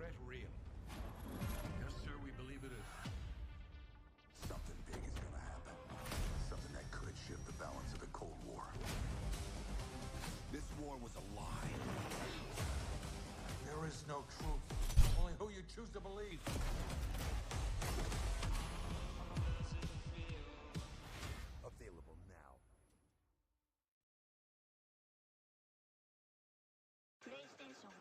threat real? Yes, sir, we believe it is. Something big is gonna happen. Something that could shift the balance of the Cold War. This war was a lie. There is no truth. Only who you choose to believe. Available now. PlayStation.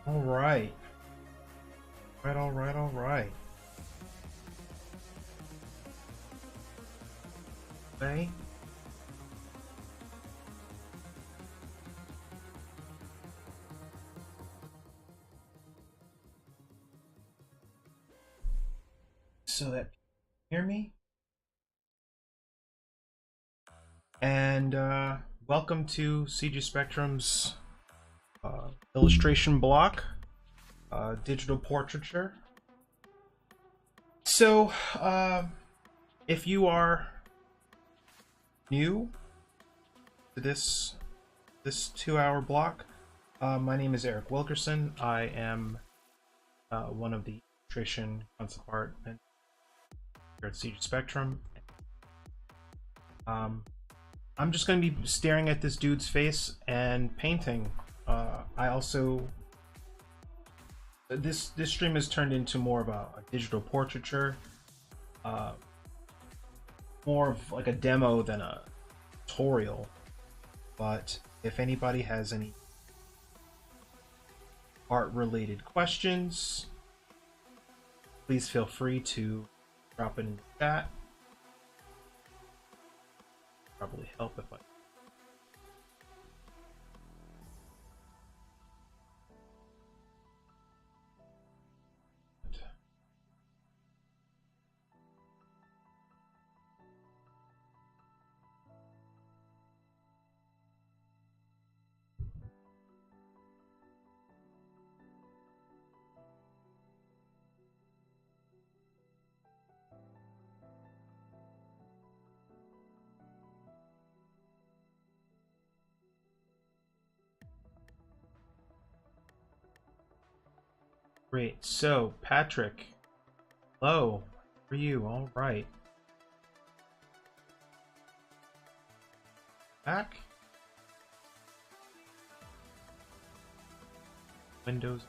All right. All right. Okay. So that hear me? And welcome to CG Spectrum's illustration block, digital portraiture. So, if you are new to this 2-hour block, my name is Eric Wilkerson. I am one of the illustration concept art here at CG Spectrum. I'm just going to be staring at this dude's face and painting. I also this stream has turned into more of a digital portraiture, more of like a demo than a tutorial. But if anybody has any art related questions, please feel free to drop it in the chat. probably help if I. Great. So, Patrick, hello. How are you? All right. Back. Windows.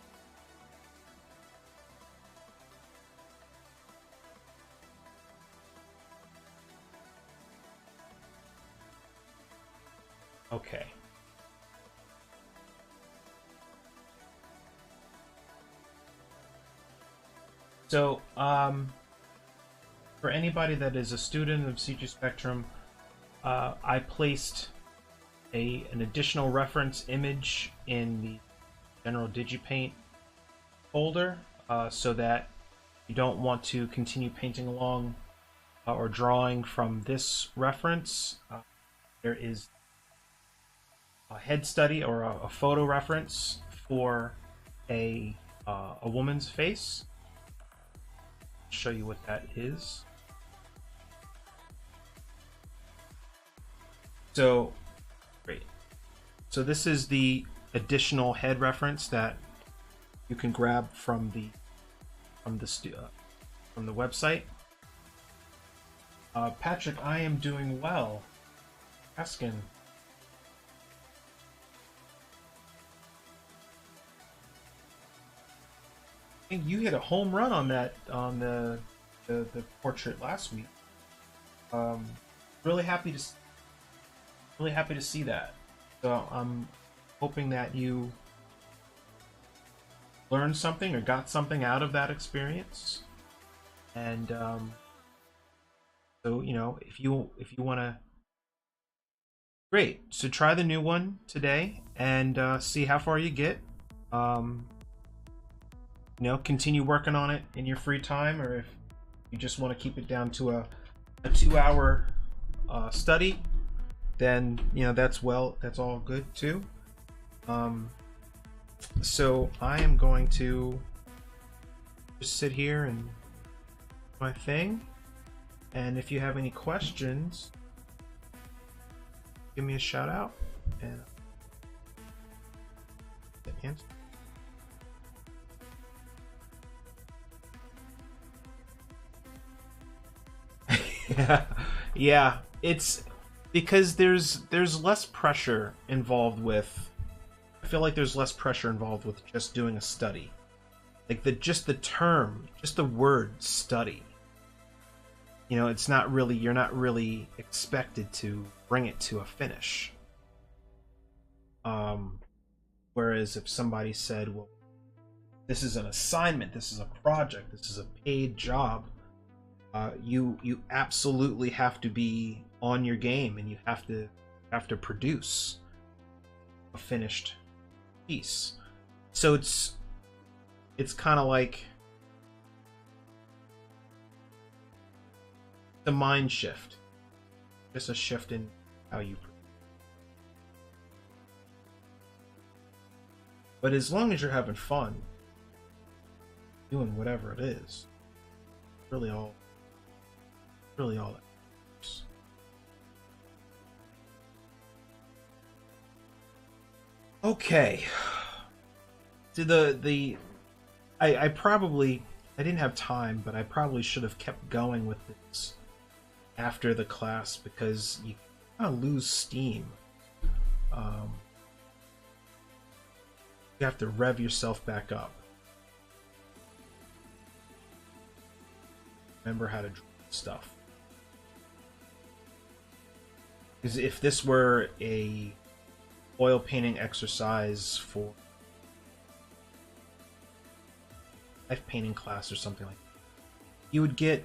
Okay. So, for anybody that is a student of CG Spectrum, I placed an additional reference image in the general DigiPaint folder, so that you don't want to continue painting along or drawing from this reference. There is a head study or a photo reference for a woman's face. I'll show you what that is. So, great. So this is the additional head reference that you can grab from the website. Patrick, I am doing well. Asking. I think you hit a home run on that on the portrait last week. Really happy to see that. So I'm hoping that you learned something or got something out of that experience. And so, you know, if you want to, great. So try the new one today and see how far you get. You know, continue working on it in your free time, or if you just want to keep it down to a 2-hour study, then you know that's all good too. So I am going to just sit here and do my thing, and if you have any questions, give me a shout out and answer. Yeah, it's because there's less pressure involved with. I feel like there's less pressure involved with just doing a study, like just the word study. You know, it's not really, you're not really expected to bring it to a finish. Whereas if somebody said, well, this is an assignment, this is a project, this is a paid job. You absolutely have to be on your game, and you have to produce a finished piece. So it's kind of like the mind shift, just a shift in how you produce. But as long as you're having fun doing whatever it is, really all that matters. Okay. So I didn't have time, but I probably should have kept going with this after the class because you kind of lose steam. You have to rev yourself back up. Remember how to draw stuff. Because if this were a oil painting exercise for life painting class or something like that, you would get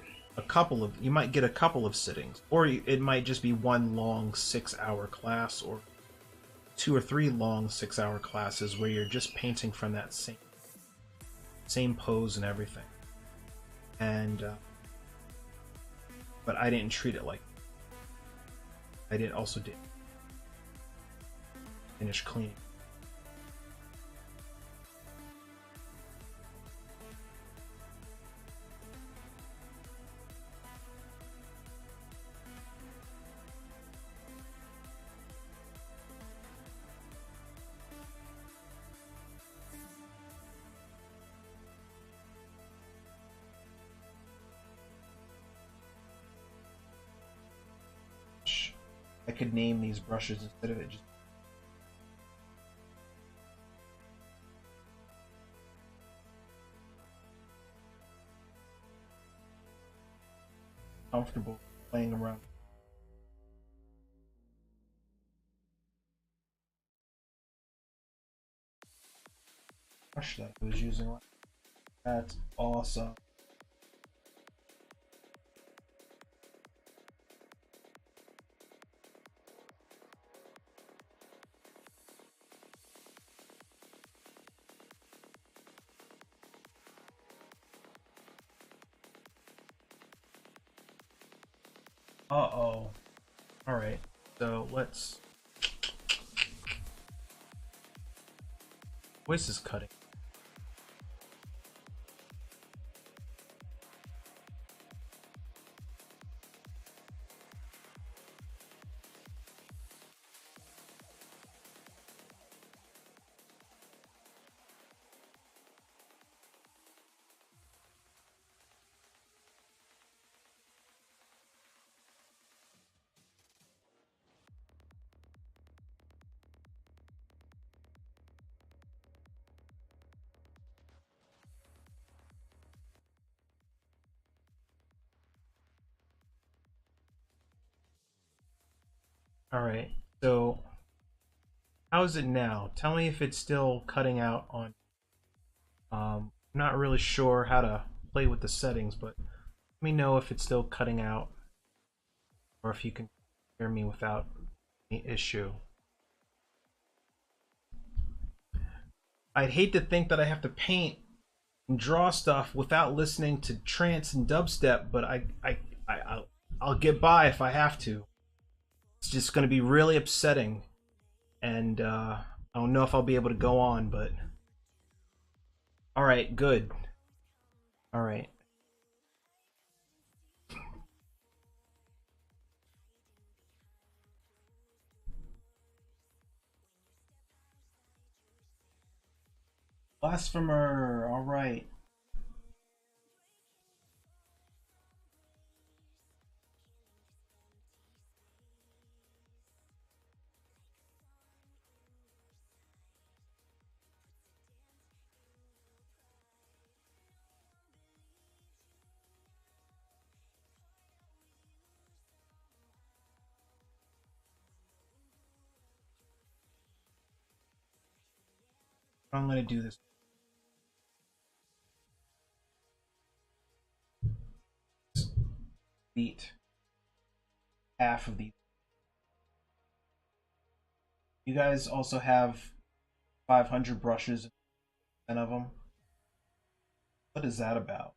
you might get a couple of sittings, or it might just be one long 6-hour class, or 2 or 3 long 6-hour classes where you're just painting from that same pose and everything. And but I didn't treat it like I did also did finish cleaning. I could name these brushes instead of it just comfortable playing around. Brush that I was using. That's awesome. Uh-oh. Alright, so let's... Voice is cutting. Alright, so how is it now? Tell me if it's still cutting out on... I'm not really sure how to play with the settings, but let me know if it's still cutting out or if you can hear me without any issue. I'd hate to think that I have to paint and draw stuff without listening to trance and dubstep, but I'll get by if I have to. It's just going to be really upsetting, and I don't know if I'll be able to go on, but all right, good. All right. Blasphemer, all right. I'm going to do this. Beat half of these. You guys also have 500 brushes, 10 of them. What is that about?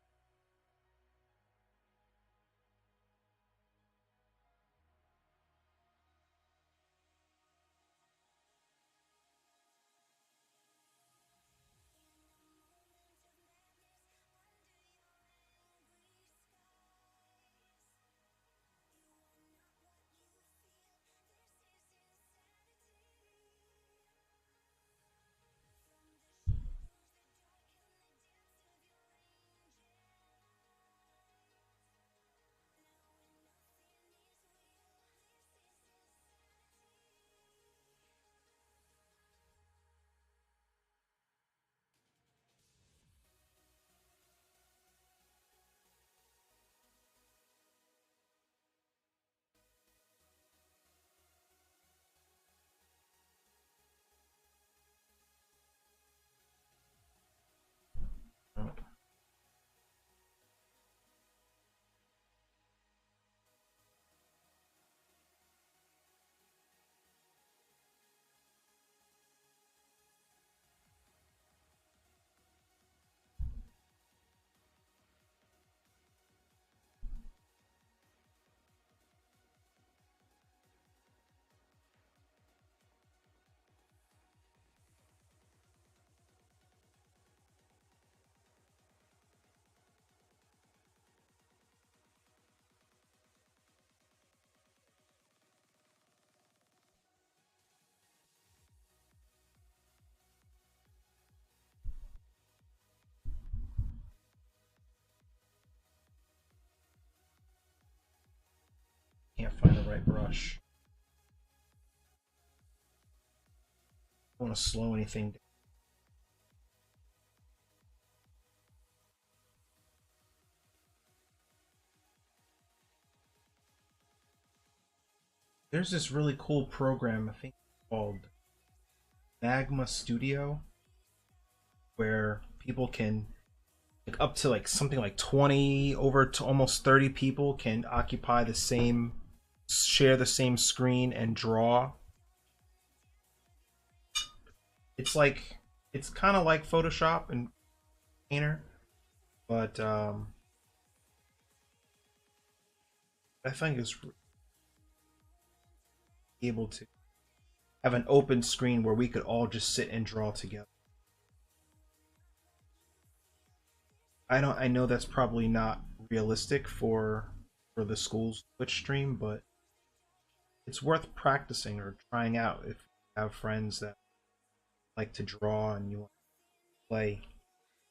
find the right brush. I don't want to slow anything down. There's this really cool program, I think called Magma Studio, where people can, like, up to like something like 20 over to almost 30 people can occupy the same, share the same screen and draw. It's like, it's kind of like Photoshop and Painter, but I think it's able to have an open screen where we could all just sit and draw together. I know that's probably not realistic for the school's Twitch stream, but it's worth practicing or trying out if you have friends that like to draw and you want to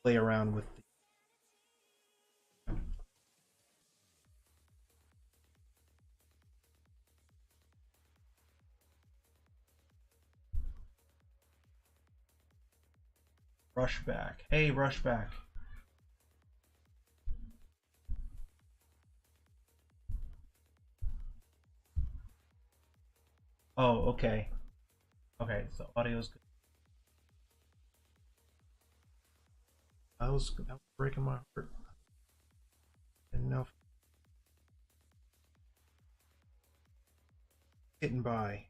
play around with the Rushback. Hey, Rushback. Oh, okay. Okay, so audio's good. That was breaking my heart. Didn't know. Getting by.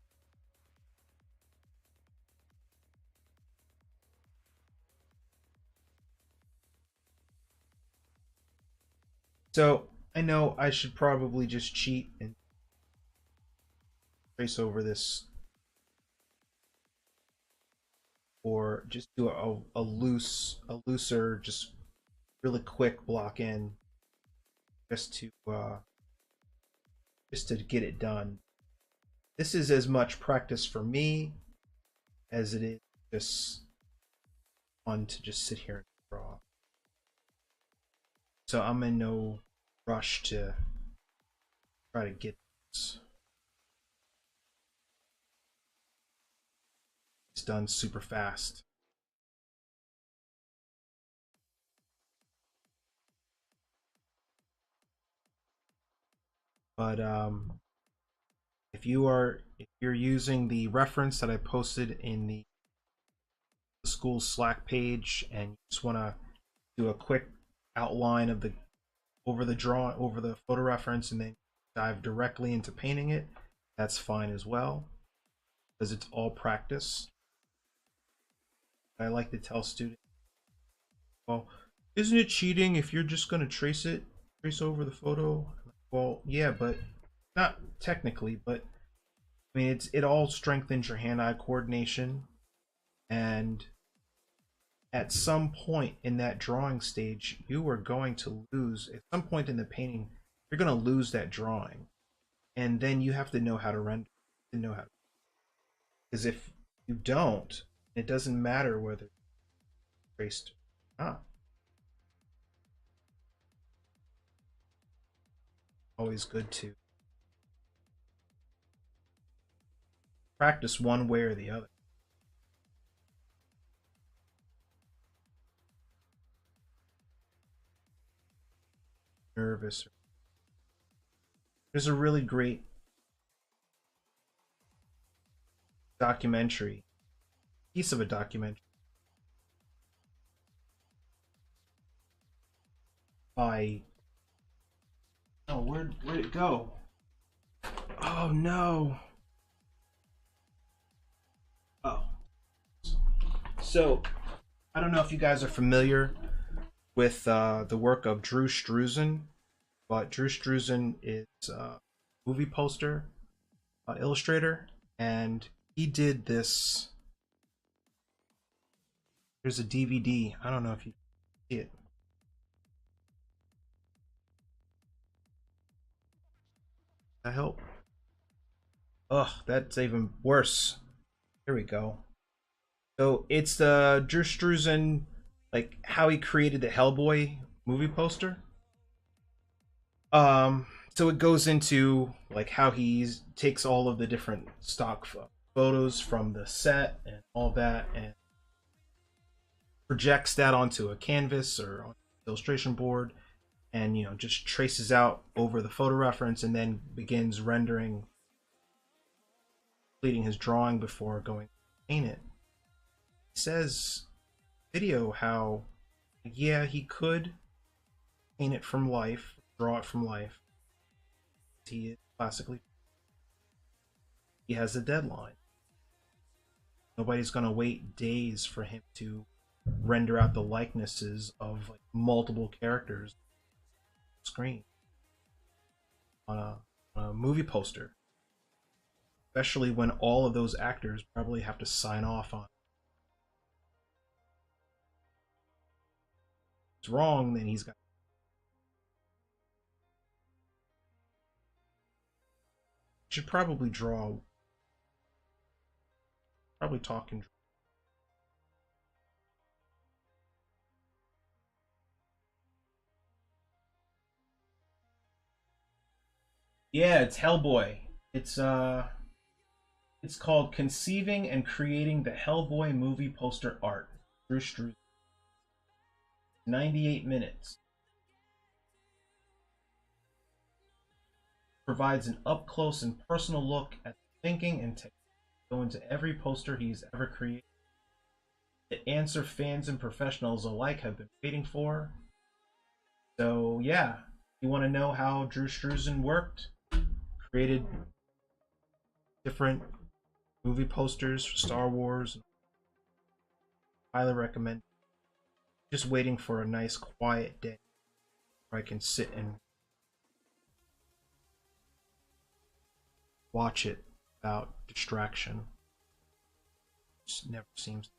So I know I should probably just cheat and trace over this, or just do a looser, just really quick block in, just to get it done. This is as much practice for me as it is just fun to just sit here and draw. So I'm in no rush to try to get this done super fast. But if you're using the reference that I posted in the school Slack page and you just want to do a quick outline of the over the photo reference and then dive directly into painting it, that's fine as well, because it's all practice. I like to tell students, well, isn't it cheating if you're just going to trace over the photo? Well, yeah, but not technically, but I mean, it all strengthens your hand-eye coordination, and at some point in that drawing stage, you are going to lose, at some point in the painting, you're going to lose that drawing, and then you have to know how to render, because if you don't, it doesn't matter whether it's traced or not. Always good to practice one way or the other. Nervous. There's a really great piece of a documentary by, oh, where'd it go? Oh no. Oh. So, I don't know if you guys are familiar with the work of Drew Struzan, but Drew Struzan is a movie poster illustrator, and he did this. There's a DVD. I don't know if you see it. That help? Ugh, that's even worse. Here we go. So it's the Drew Struzan, like how he created the Hellboy movie poster. So it goes into like how he takes all of the different stock photos from the set and all that, and projects that onto a canvas or on an illustration board, and just traces out over the photo reference, and then begins rendering, completing his drawing before going to paint it. He says video how yeah, he could paint it from life, draw it from life. He is classically, he has a deadline. Nobody's gonna wait days for him to render out the likenesses of like multiple characters on screen on a movie poster, especially when all of those actors probably have to sign off on it. If it's wrong, then he's got. Should probably draw. Probably talk and draw. Yeah, it's Hellboy. It's called Conceiving and Creating the Hellboy Movie Poster Art. Drew Struzan. 98 minutes. Provides an up-close and personal look at the thinking and technique go into every poster he's ever created. The answer fans and professionals alike have been waiting for. So yeah, you want to know how Drew Struzan worked? Created different movie posters for Star Wars. Highly recommend. Just waiting for a nice quiet day where I can sit and watch it without distraction. Just never seems.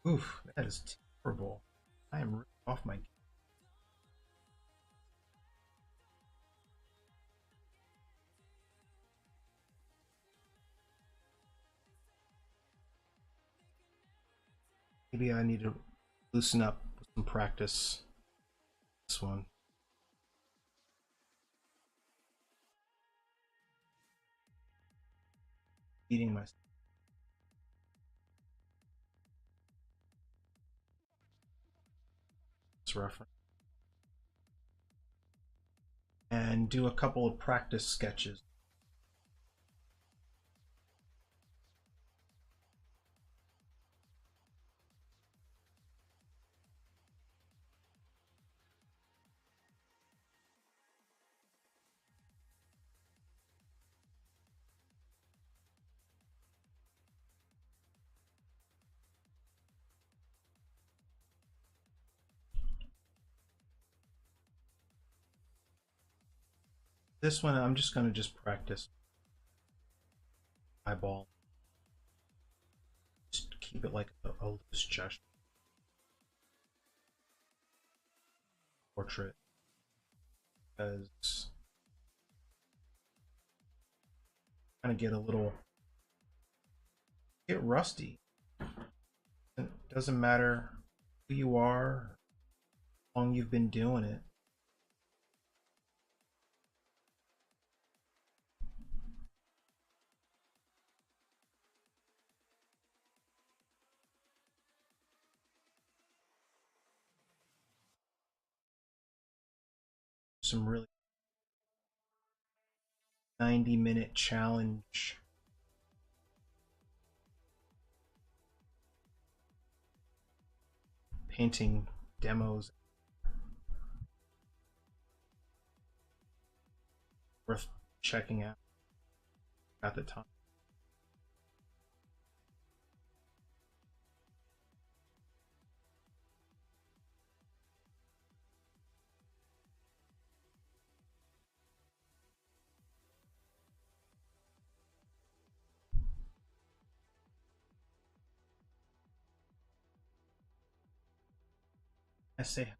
Oof, that is terrible. I am ripped off my. Maybe I need to loosen up with some practice. This one. Eating myself. This reference. And do a couple of practice sketches. This one, I'm just going to just practice eyeball. Just keep it like a loose gesture. Portrait. Because kind of get rusty. It doesn't matter who you are, long you've been doing it. Some really 90-minute challenge. Painting demos. Worth checking out at the time. I say,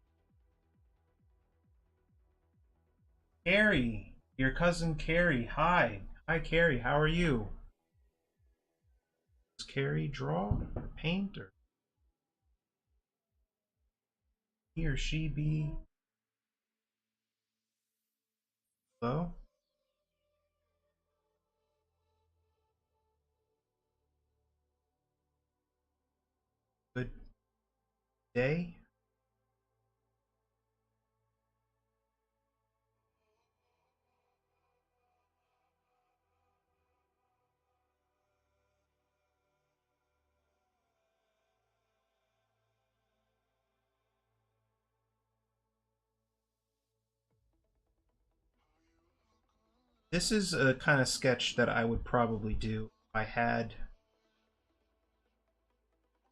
Carrie, your cousin Carrie. Hi. Hi, Carrie. How are you? Does Carrie draw or paint, or he or she be hello? Good day. This is a kind of sketch that I would probably do. I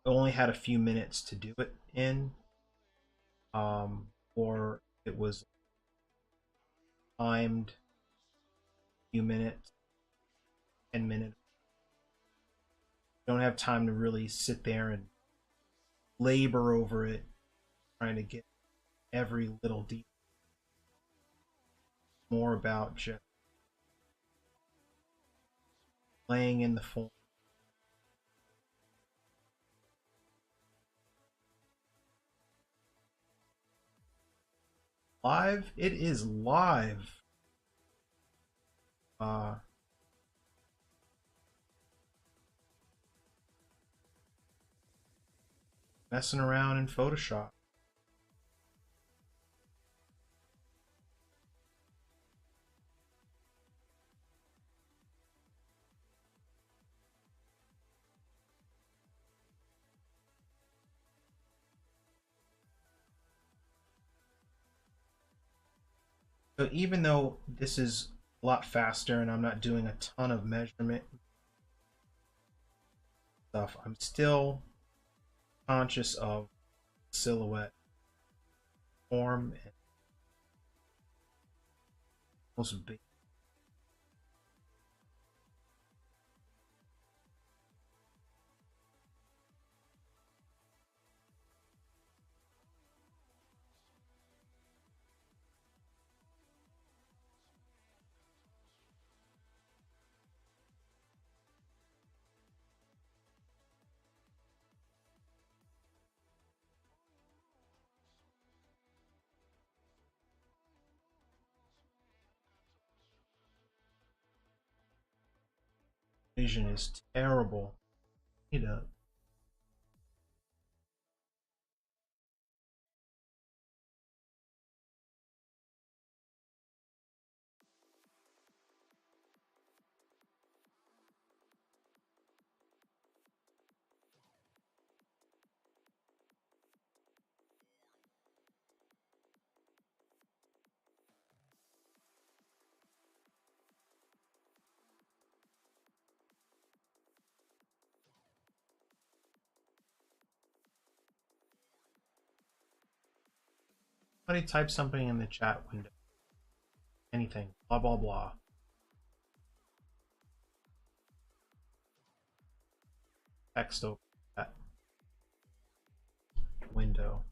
only had a few minutes to do it in, or it was timed a few minutes, 10 minutes. Don't have time to really sit there and labor over it, trying to get every little detail. More about just laying in the form. Live? It is live. Messing around in Photoshop. So even though this is a lot faster and I'm not doing a ton of measurement stuff, I'm still conscious of silhouette form and most big. Vision is terrible. Need a somebody type something in the chat window. Anything. Blah blah blah. Text over that window.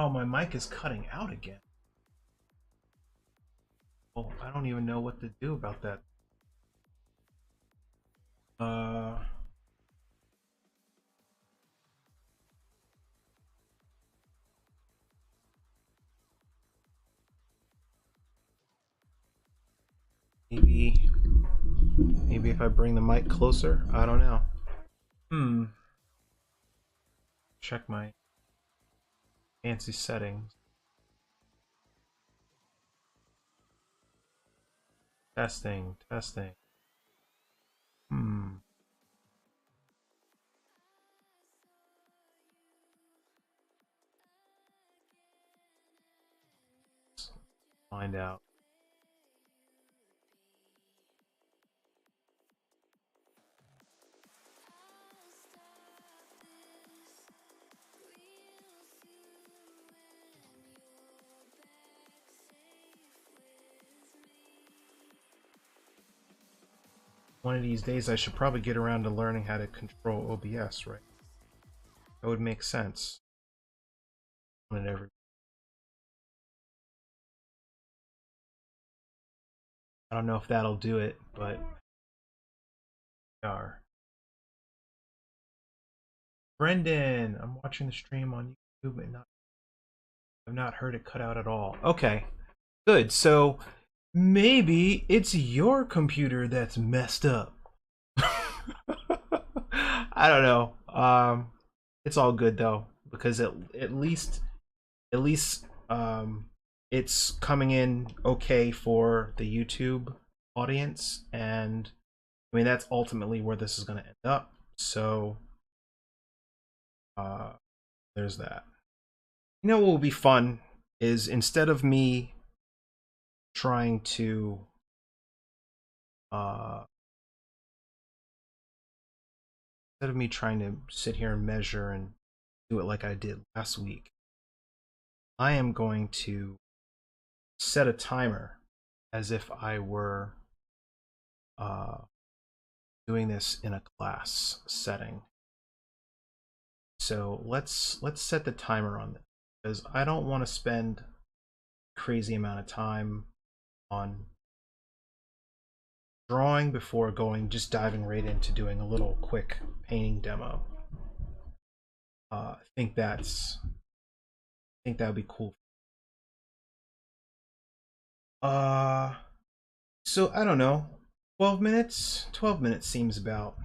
Oh, my mic is cutting out again. Oh, I don't even know what to do about that. Maybe if I bring the mic closer, I don't know. Check my fancy settings. Testing. Let's find out. One of these days I should probably get around to learning how to control OBS, right? That would make sense. I don't know if that'll do it, but we are. Brendan, I'm watching the stream on YouTube and I've not heard it cut out at all. Okay, good. So maybe it's your computer that's messed up. I don't know. It's all good though, because at least it's coming in okay for the YouTube audience, and I mean that's ultimately where this is going to end up. So there's that. You know what will be fun is instead of me trying to sit here and measure and do it like I did last week, I am going to set a timer as if I were doing this in a class setting. So let's set the timer on this, because I don't want to spend a crazy amount of time on drawing before just diving right into doing a little quick painting demo. I think that would be cool. So I don't know, 12 minutes? 12 minutes seems about,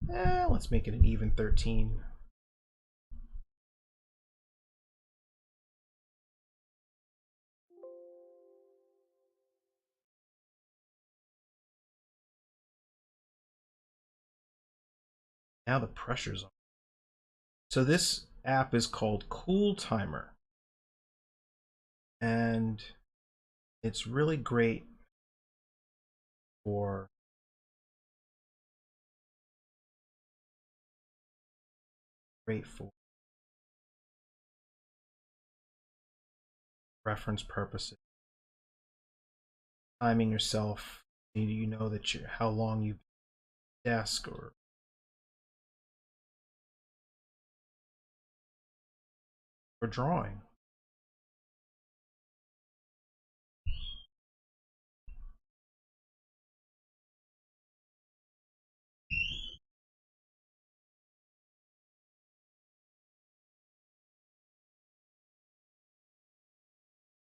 let's make it an even 13. Now the pressure's on. So this app is called Cool Timer, and it's really great for reference purposes. Timing yourself, you know that how long you've been at the desk or drawing.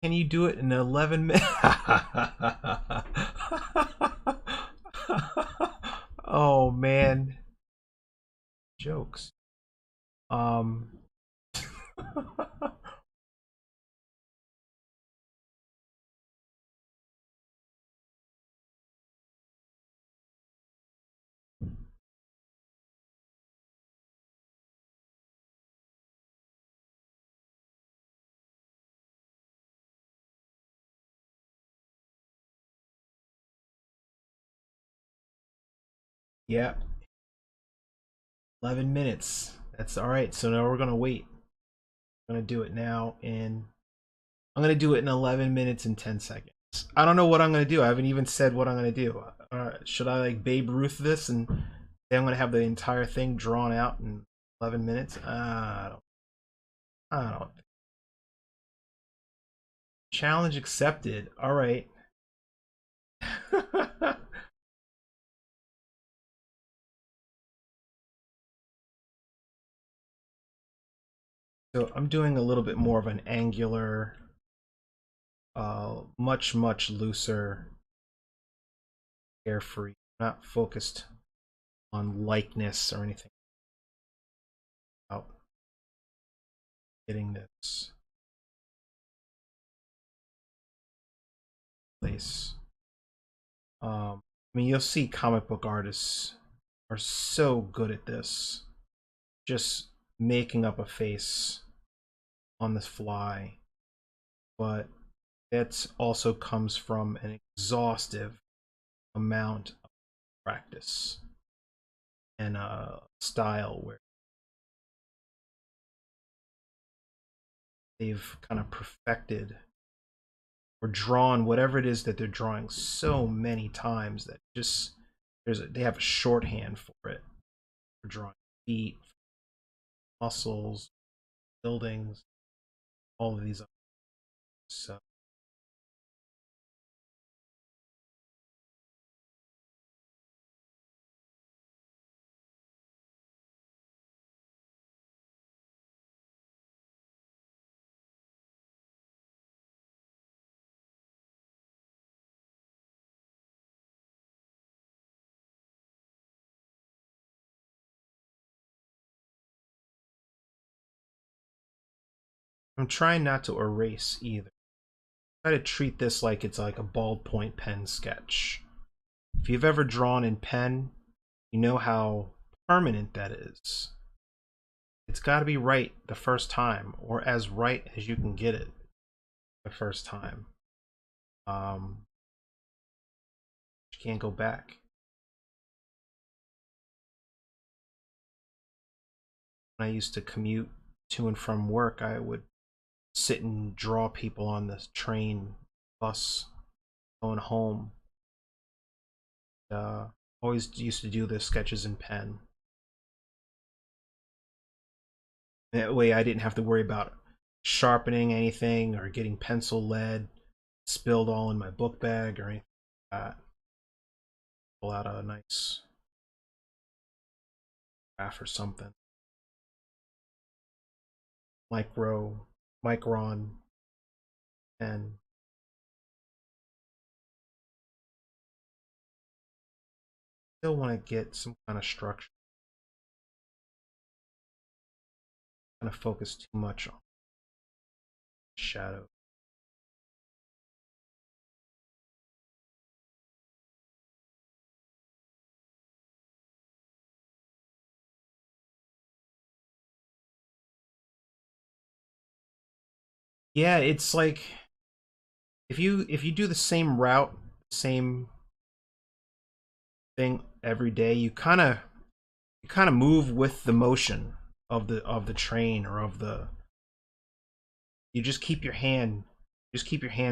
Can you do it in 11 minutes? Oh man, jokes. Yeah, 11 minutes. That's all right. So now we're gonna wait. I'm gonna do it now I'm gonna do it in 11 minutes and 10 seconds. I don't know what I'm gonna do. I haven't even said what I'm gonna do. Should I like Babe Ruth this and say I'm gonna have the entire thing drawn out in 11 minutes? I don't Challenge accepted. All right. So I'm doing a little bit more of an angular, much looser, carefree, not focused on likeness or anything. About getting this place. I mean, you'll see comic book artists are so good at this, just making up a face on the fly, but it also comes from an exhaustive amount of practice and a style where they've kind of perfected or drawn whatever it is that they're drawing so many times that just they have a shorthand for it, for drawing feet, muscles, buildings, all of these. So I'm trying not to erase either. Try to treat this like it's like a ballpoint pen sketch. If you've ever drawn in pen, you know how permanent that is. It's got to be right the first time, or as right as you can get it the first time. You can't go back. When I used to commute to and from work, I would sit and draw people on the train, bus, going home. Always used to do the sketches in pen. That way I didn't have to worry about sharpening anything or getting pencil lead spilled all in my book bag or anything like that. Pull out a nice graph or something. Micron, and still want to get some kind of structure. Kind of focus too much on shadow. Yeah, it's like if you do the same route, same thing every day, you kind of move with the motion of the train or of the you just keep your hand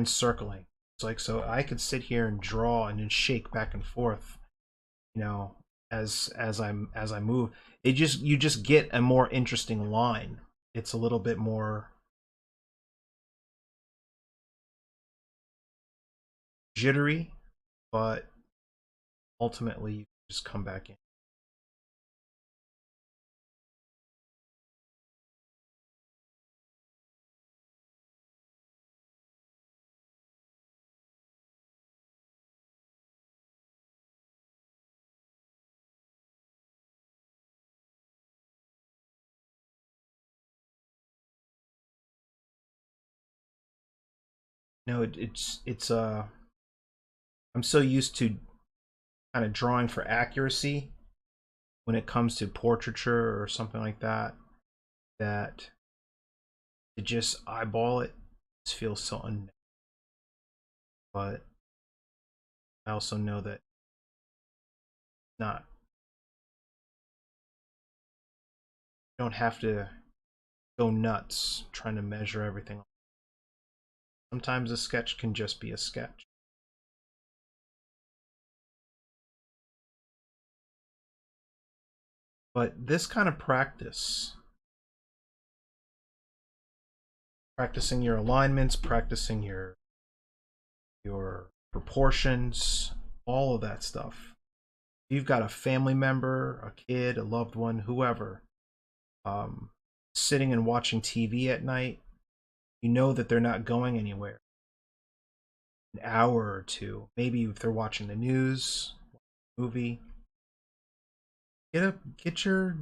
circling. It's like, so I could sit here and draw and then shake back and forth, you know, as I move. You just get a more interesting line. It's a little bit more jittery, but ultimately you just come back in. No, it's I'm so used to kind of drawing for accuracy when it comes to portraiture or something like that, that to just eyeball it just feels so unnatural. But I also know that not you don't have to go nuts trying to measure everything. Sometimes a sketch can just be a sketch. But this kind of practice practicing your alignments, practicing your proportions, all of that stuff. You've got a family member, a kid, a loved one, whoever, sitting and watching TV at night. You know that they're not going anywhere. An hour or two, maybe if they're watching the news, movie. Get your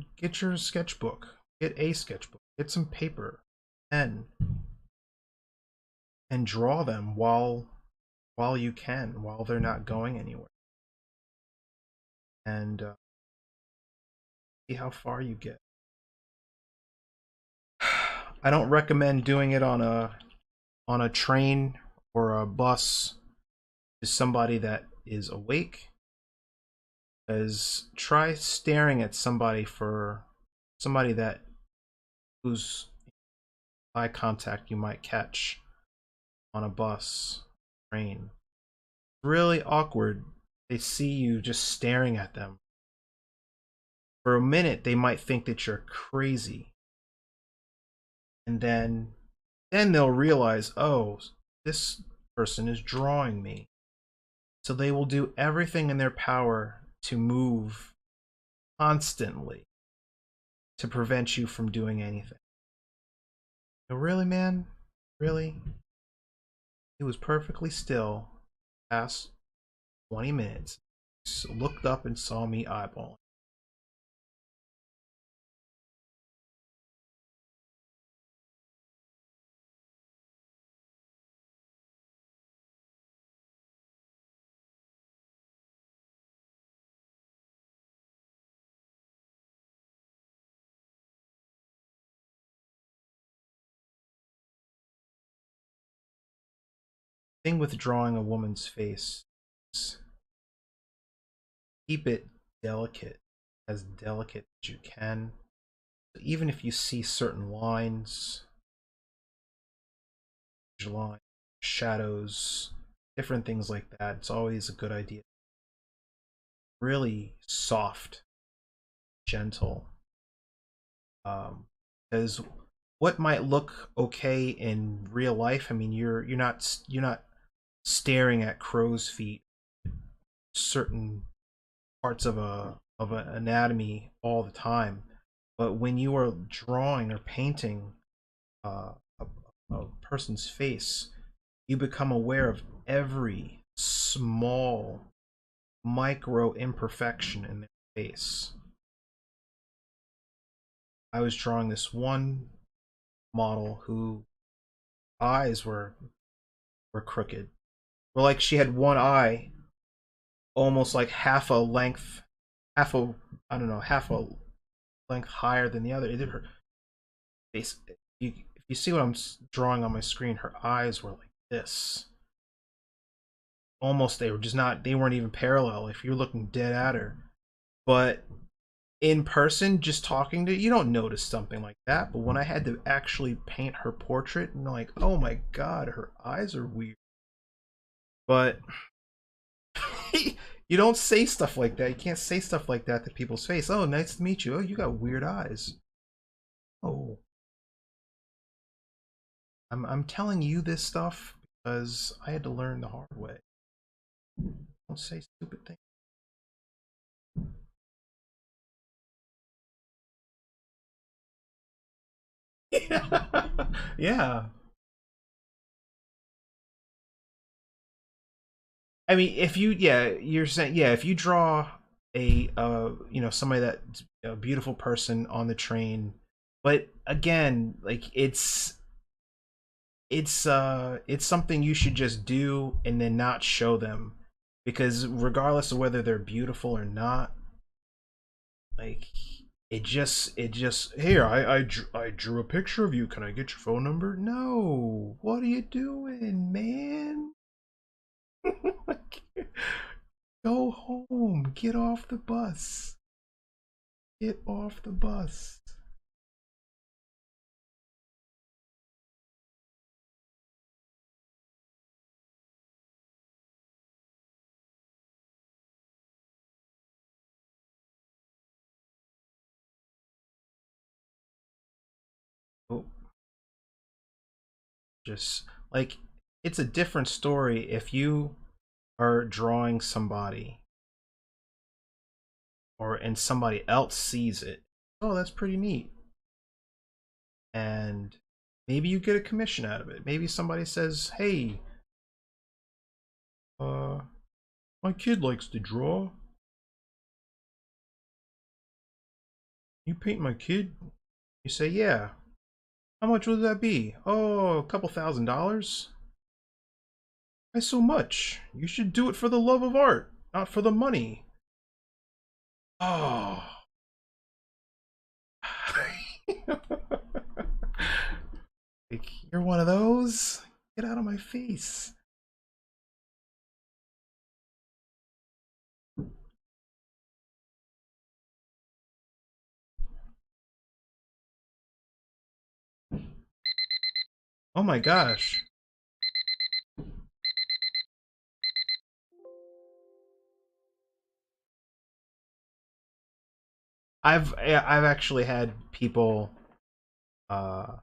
sketchbook. Get a sketchbook. Get some paper, pen, and draw them while you can, while they're not going anywhere, and see how far you get. I don't recommend doing it on a train or a bus to somebody that is awake, because try staring at somebody that whose eye contact you might catch on a bus, train. Really awkward. They see you just staring at them. For a minute, they might think that you're crazy. And then they'll realize, oh, this person is drawing me. So they will do everything in their power to move constantly to prevent you from doing anything. So really, man? Really? He was perfectly still past 20 minutes. Looked up and saw me eyeballing. Thing with drawing a woman's face is keep it delicate, as delicate as you can. So even if you see certain lines, shadows, different things like that, it's always a good idea. Really soft, gentle, because what might look okay in real life, I mean, you're not staring at crow's feet, certain parts of an anatomy all the time, but when you are drawing or painting a person's face, you become aware of every small micro imperfection in their face. I was drawing this one model who eyes were crooked. Or like she had one eye almost like half a length, half a I don't know, half a length higher than the other. It did her face. If you see what I'm drawing on my screen, her eyes were like this. Almost, they were just not. They weren't even parallel. If you're looking dead at her, but in person, just talking to you, don't notice something like that. But when I had to actually paint her portrait, and like, oh my god, her eyes are weird. But you don't say stuff like that. You can't say stuff like that to people's face. Oh, nice to meet you. Oh, you got weird eyes. Oh, I'm telling you this stuff because I had to learn the hard way. Don't say stupid things. Yeah. I mean, if you, yeah, you're saying, yeah, if you draw a, somebody that's a beautiful person on the train, but again, like it's something you should just do and then not show them, because regardless of whether they're beautiful or not, like it just here, I drew a picture of you. Can I get your phone number? No. What are you doing, man? Go home. Get off the bus. Get off the bus. Oh, Just like it's a different story if you are drawing somebody and somebody else sees it. Oh, that's pretty neat. And maybe you get a commission out of it. Maybe somebody says, "Hey, my kid likes to draw. You paint my kid?" You say, "Yeah." "How much would that be?" "Oh, a couple $1,000s." "Why so much? You should do it for the love of art, not for the money." Oh. Like, you're one of those? Get out of my face. Oh my gosh. I've actually had people uh,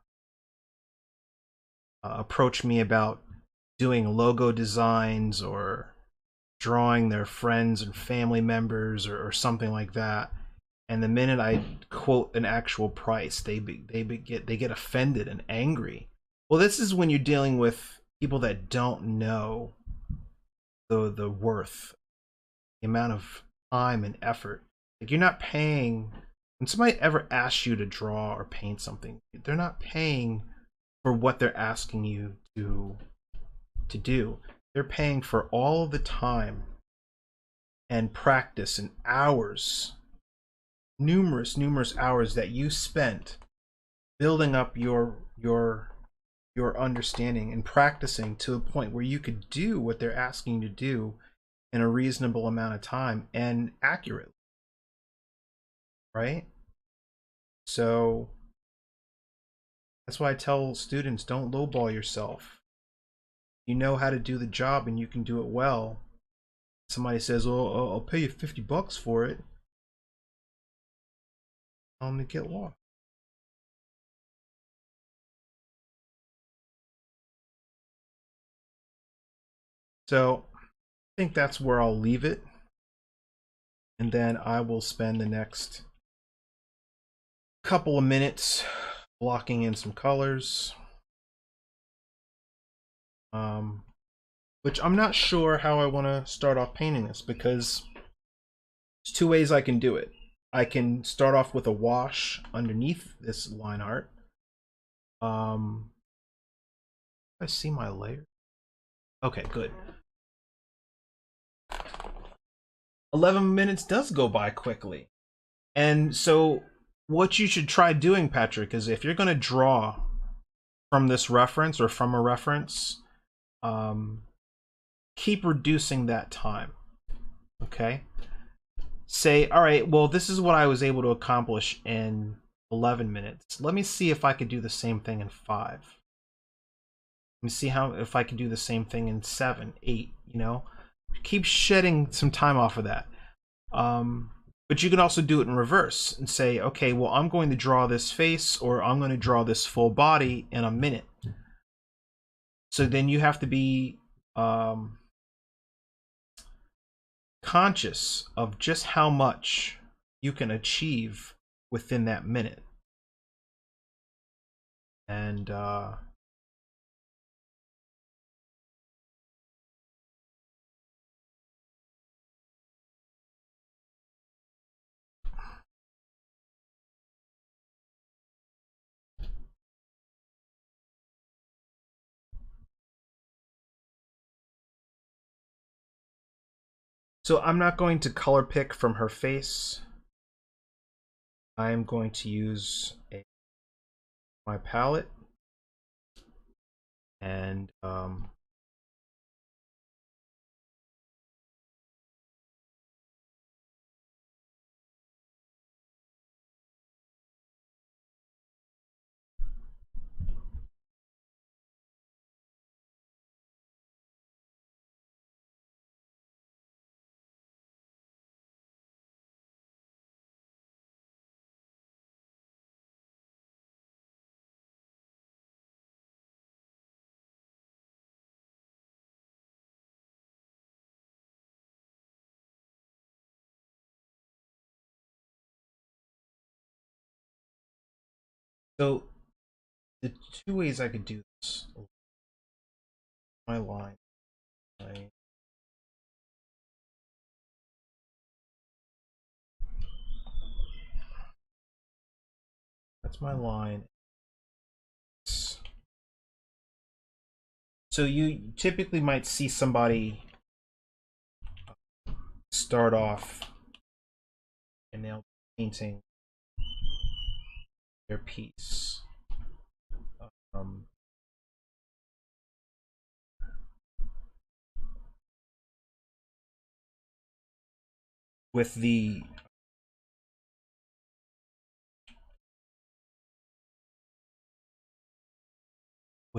approach me about doing logo designs or drawing their friends and family members or something like that. And the minute I quote an actual price, they get offended and angry. Well, this is when you're dealing with people that don't know the worth, the amount of time and effort. Like, you're not paying when somebody ever asks you to draw or paint something, they're not paying for what they're asking you to do. They're paying for all of the time and practice and hours, numerous hours that you spent building up your understanding and practicing to a point where you could do what they're asking you to do in a reasonable amount of time and accurately, right? So that's why I tell students, don't lowball yourself. You know how to do the job and you can do it well. Somebody says, "Oh, I'll pay you $50 for it." Tell them to get lost. So I think that's where I'll leave it. And then I will spend the next couple of minutes blocking in some colors. Which I'm not sure how I want to start off painting this, because there's two ways I can do it. I can start off with a wash underneath this line art. I see my layer. Okay, good. 11 minutes does go by quickly. And so what you should try doing, Patrick, is if you're going to draw from this reference or from a reference, keep reducing that time. Okay? Say, all right, well, this is what I was able to accomplish in 11 minutes. Let me see if I could do the same thing in 5. Let me see if I can do the same thing in 7, 8, you know? Keep shedding some time off of that. But you can also do it in reverse and say, okay, well, I'm going to draw this face or I'm going to draw this full body in a minute. So then you have to be conscious of just how much you can achieve within that minute. And so I'm not going to color pick from her face. I am going to use my palette and So the two ways I could do this. My line. Right. That's my line. So you typically might see somebody start off and they'll be painting their piece. Um, with the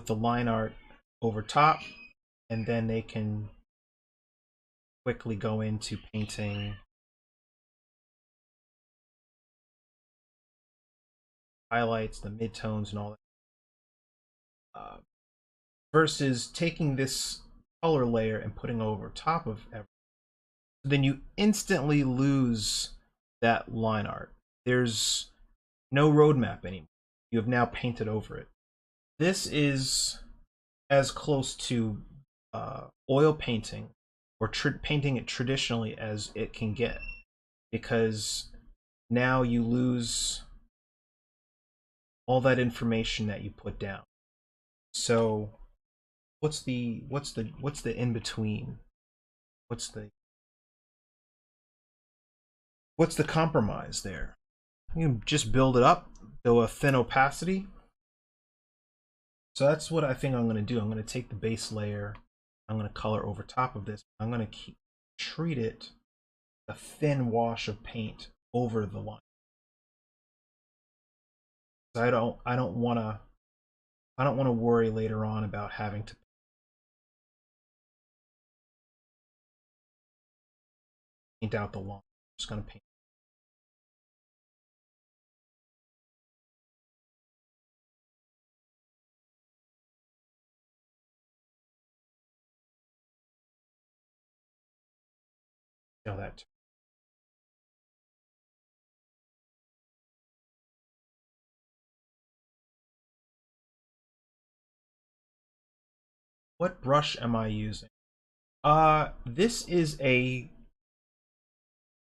line art over top, and then they can quickly go into painting highlights, the midtones, and all that. Versus taking this color layer and putting over top of everything. Then you instantly lose that line art. There's no roadmap anymore. You have now painted over it. This is as close to oil painting or painting it traditionally as it can get, because now you lose all that information that you put down. So what's the in between? What's the compromise there? You just build it up, do a thin opacity. So that's what I think I'm going to do. I'm going to take the base layer, I'm going to color over top of this. I'm going to treat it a thin wash of paint over the line. I don't want to worry later on about having to paint out the line. I'm just going to paint. That. What brush am I using? This is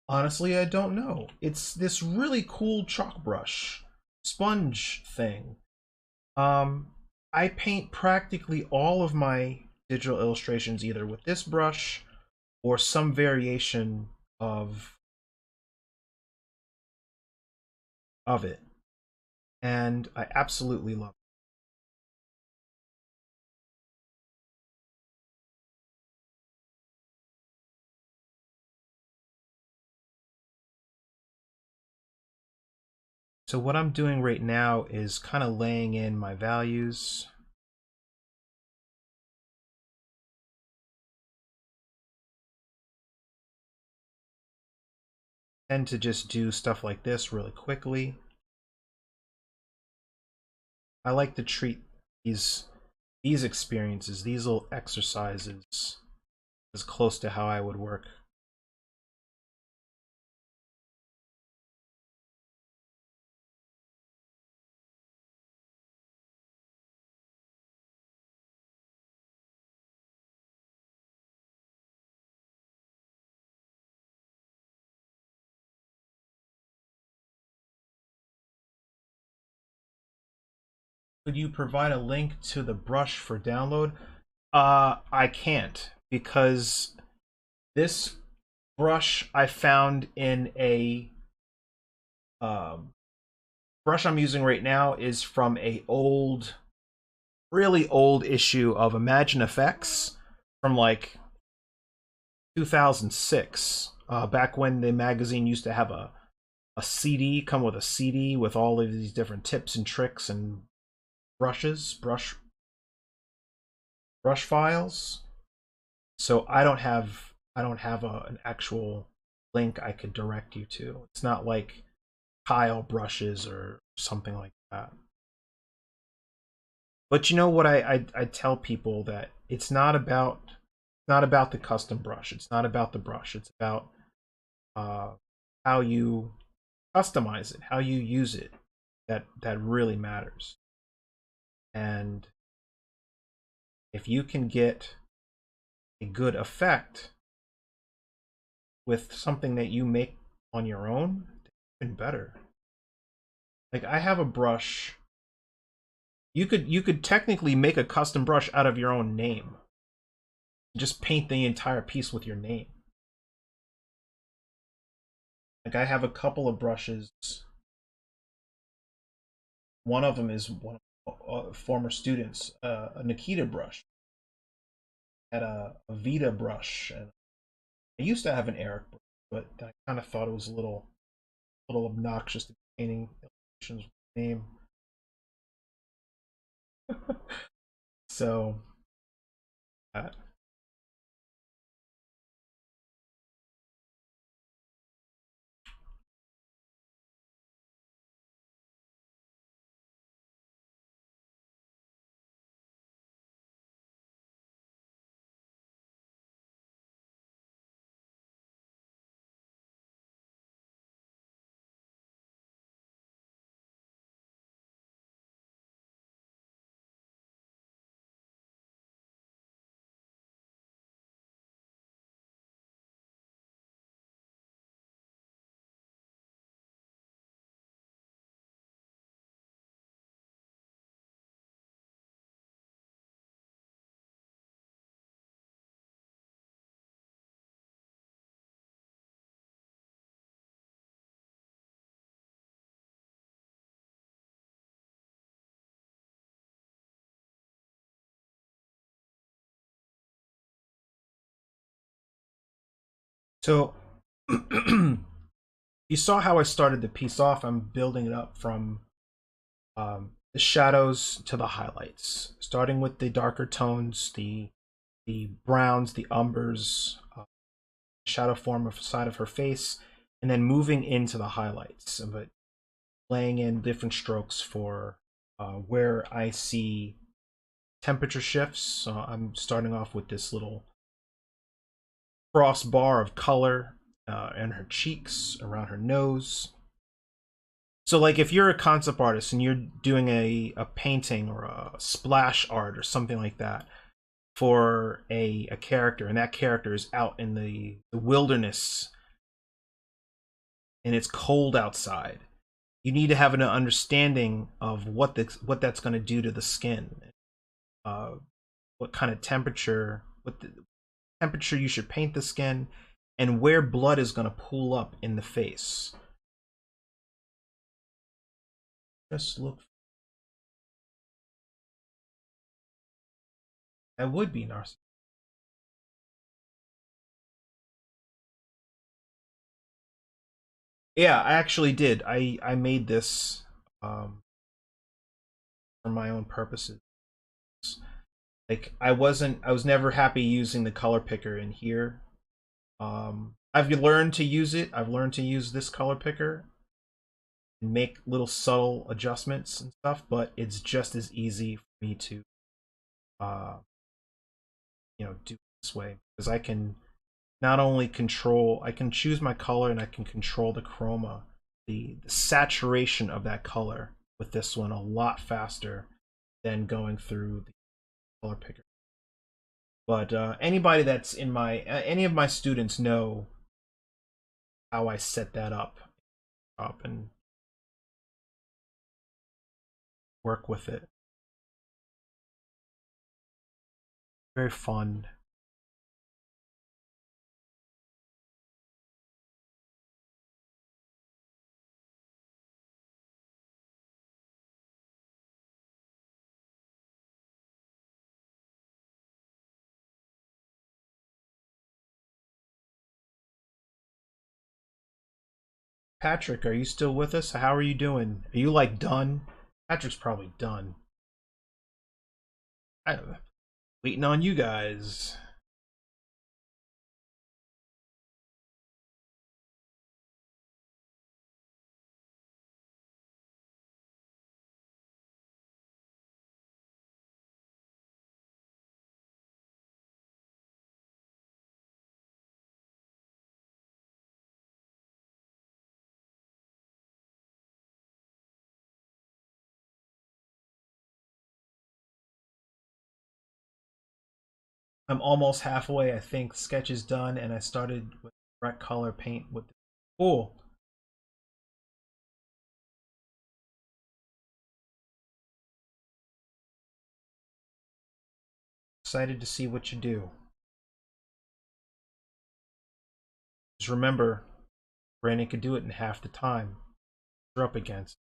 honestly, I don't know. It's this really cool chalk brush, sponge thing. I paint practically all of my digital illustrations either with this brush or some variation of it. And I absolutely love it. So what I'm doing right now is kind of laying in my values. I tend to just do stuff like this really quickly. I like to treat these experiences, these little exercises, as close to how I would work. Could you provide a link to the brush for download? I can't, because this brush I found in a brush I'm using right now is from a really old issue of Imagine Effects from like 2006, back when the magazine used to have a CD, come with a CD with all of these different tips and tricks and brush files. So I don't have an actual link I could direct you to. It's not like tile brushes or something like that. But you know what, I tell people that it's not about the custom brush. It's not about the brush. It's about how you customize it, how you use it. that really matters. And if you can get a good effect with something that you make on your own, even better. Like I have a brush. You could technically make a custom brush out of your own name. Just paint the entire piece with your name. Like I have a couple of brushes. One of them is one of former students, a Nikita brush, had a Vita brush, and I used to have an Eric brush, but I kind of thought it was a little obnoxious to be painting illustrations with name. So, uh, so you saw how I started the piece off. I'm building it up from the shadows to the highlights, starting with the darker tones, the browns, the umbers, shadow form of side of her face, and then moving into the highlights, but laying in different strokes for where I see temperature shifts. So I'm starting off with this little crossbar of color in her cheeks, around her nose. So like if you're a concept artist and you're doing a painting or a splash art or something like that for a character, and that character is out in the wilderness and it's cold outside, you need to have an understanding of what that's going to do to the skin, uh, what kind of temperature, what the temperature you should paint the skin, and where blood is going to pool up in the face. Just look. That would be narcissism. Yeah, I actually did. I made this for my own purposes. Like I was never happy using the color picker in here. I've learned to use it. I've learned to use this color picker and make little subtle adjustments and stuff, but it's just as easy for me to uh do it this way, because I can not only control, I can choose my color and I can control the chroma, the saturation of that color with this one a lot faster than going through the color picker. But anybody that's in my any of my students know how I set that up and work with it. Very fun. Patrick, are you still with us? How are you doing? Are you like done? Patrick's probably done. I'm waiting on you guys. I'm almost halfway. I think sketch is done, and I started with direct color paint with the cool. Excited to see what you do. Just remember, Brandon could do it in half the time you're up against.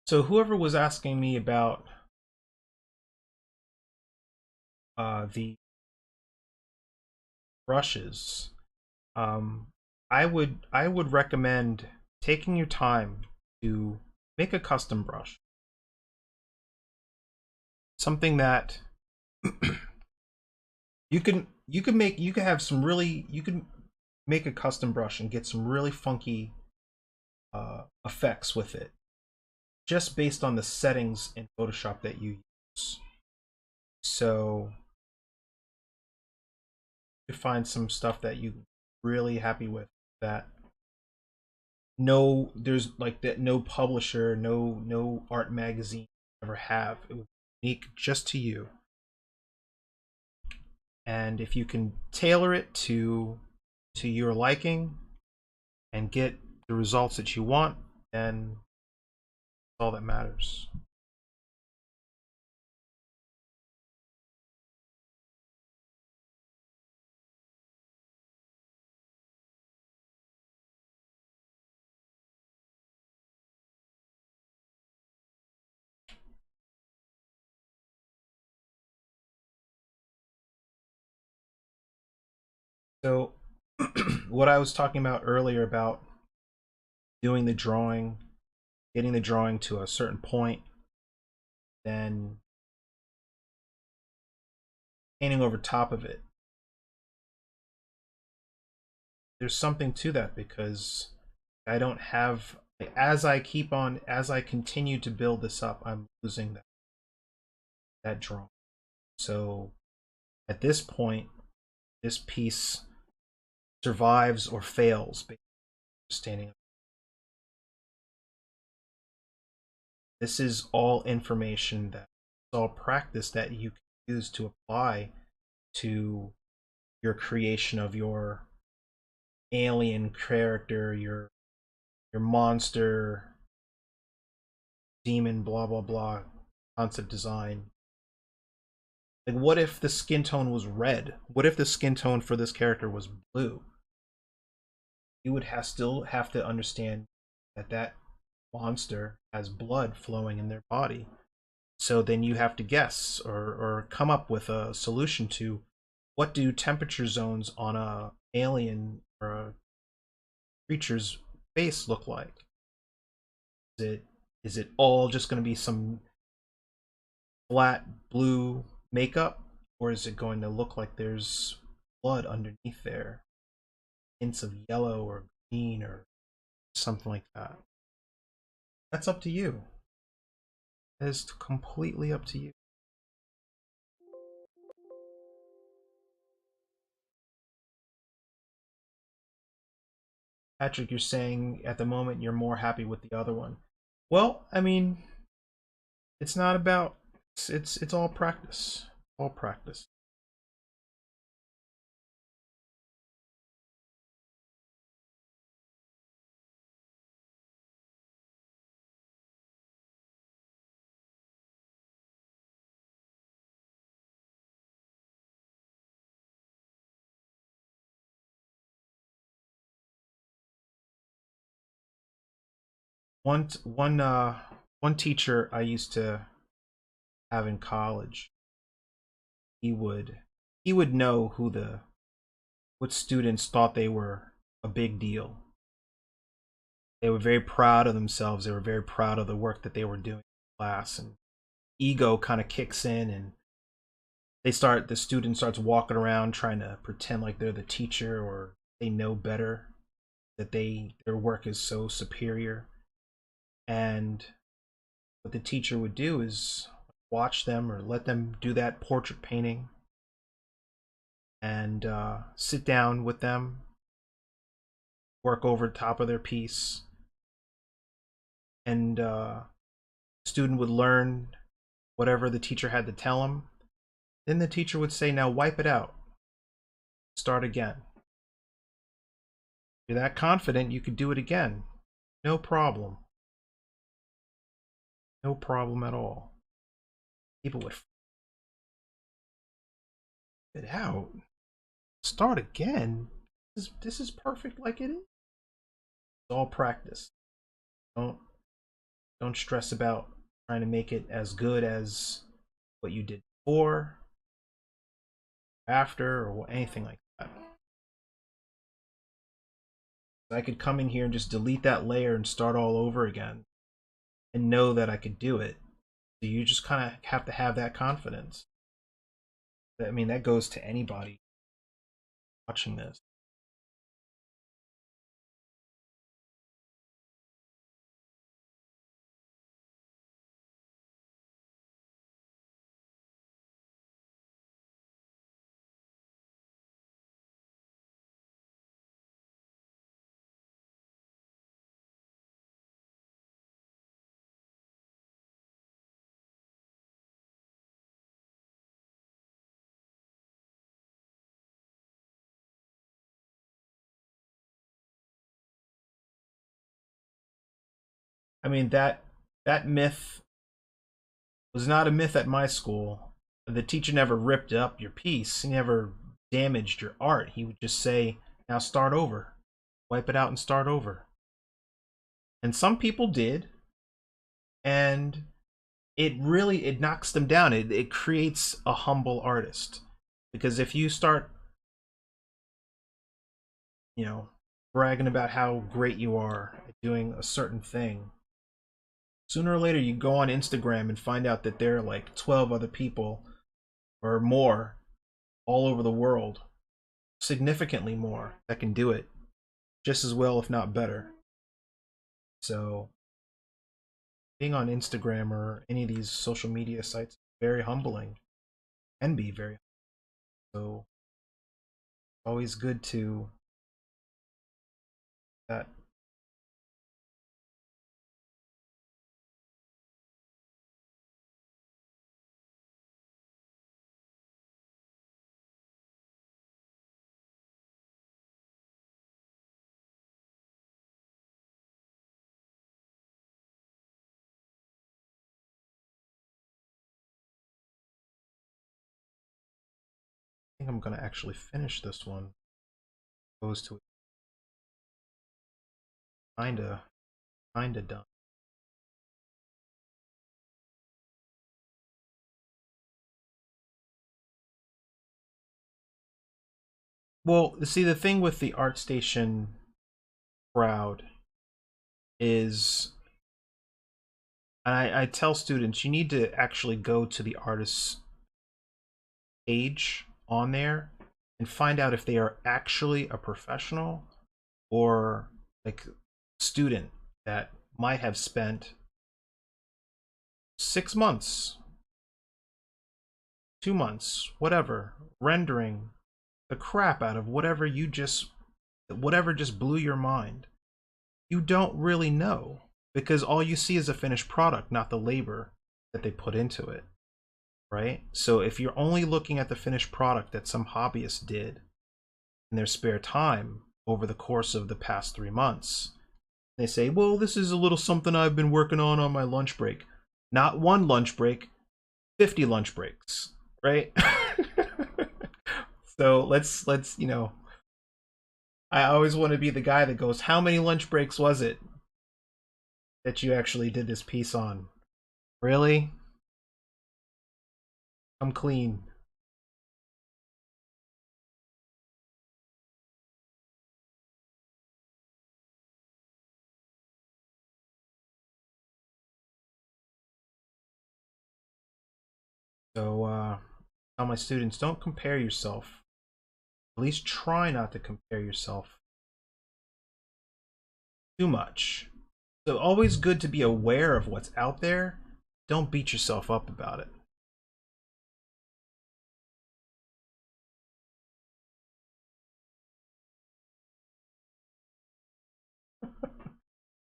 So whoever was asking me about the brushes, um, I would recommend taking your time to make a custom brush. Something that you can have some really you can make a custom brush and get some really funky effects with it, just based on the settings in Photoshop that you use. So you find some stuff that you really happy with, that there's like that no publisher, no art magazine ever have. It was unique just to you. And if you can tailor it to your liking and get the results that you want, then that's all that matters. So what I was talking about earlier about doing the drawing, getting the drawing to a certain point, then painting over top of it. There's something to that, because I don't have, as I continue to build this up, I'm losing that drawing. So at this point, this piece survives or fails based on standing up. This is all information, that it's all practice that you can use to apply to your creation of your alien character, your monster, demon, blah blah blah, concept design. Like, what if the skin tone was red? What if the skin tone for this character was blue? You would still have to understand that monster has blood flowing in their body. So then you have to guess or come up with a solution to what do temperature zones on a alien or a creature's face look like? Is it all just going to be some flat blue makeup, or is it going to look like there's blood underneath there, hints of yellow or green or something like that? That's up to you. That is completely up to you. Patrick, you're saying at the moment you're more happy with the other one. Well, I mean, it's not about it's all practice. All practice. One teacher I used to have in college, he would he would know what students thought they were a big deal. They were very proud of themselves. They were very proud of the work that they were doing in class, and ego kind of kicks in, and the student starts walking around trying to pretend like they're the teacher or they know better, that their work is so superior. And what the teacher would do is watch them or let them do that portrait painting and sit down with them, work over top of their piece, and student would learn whatever the teacher had to tell him. Then the teacher would say, now wipe it out, start again. If you're that confident, you could do it again. No problem. No problem at all. People would it out. Start again. This is perfect like it is. It's all practice. Don't stress about trying to make it as good as what you did before, after, or anything like that. I could come in here and just delete that layer and start all over again and know that I could do it. So you just kind of have to have that confidence. I mean, that goes to anybody watching this. I mean, that myth was not a myth at my school. The teacher never ripped up your piece. He never damaged your art. He would just say, now start over. Wipe it out and start over. And some people did. And it knocks them down. It creates a humble artist. Because if you start, bragging about how great you are at doing a certain thing, sooner or later you go on Instagram and find out that there are like 12 other people or more all over the world, significantly more, that can do it just as well, if not better. So being on Instagram or any of these social media sites is very humbling, can be very humbling. So always good to that. I think I'm gonna actually finish this one. Opposed to kinda done. Well, see, the thing with the ArtStation crowd is, and I tell students, you need to actually go to the artist's page on there and find out if they are actually a professional or like student that might have spent 6 months, 2 months, whatever, rendering the crap out of whatever just blew your mind. You don't really know because all you see is a finished product, not the labor that they put into it, right? So if you're only looking at the finished product that some hobbyist did in their spare time over the course of the past 3 months, they say, well, this is a little something I've been working on my lunch break. Not one lunch break, 50 lunch breaks, right? So let's I always want to be the guy that goes, how many lunch breaks was it that you actually did this piece on? Really? I'm clean. So tell my students, don't compare yourself. At least try not to compare yourself too much. So always good to be aware of what's out there. Don't beat yourself up about it.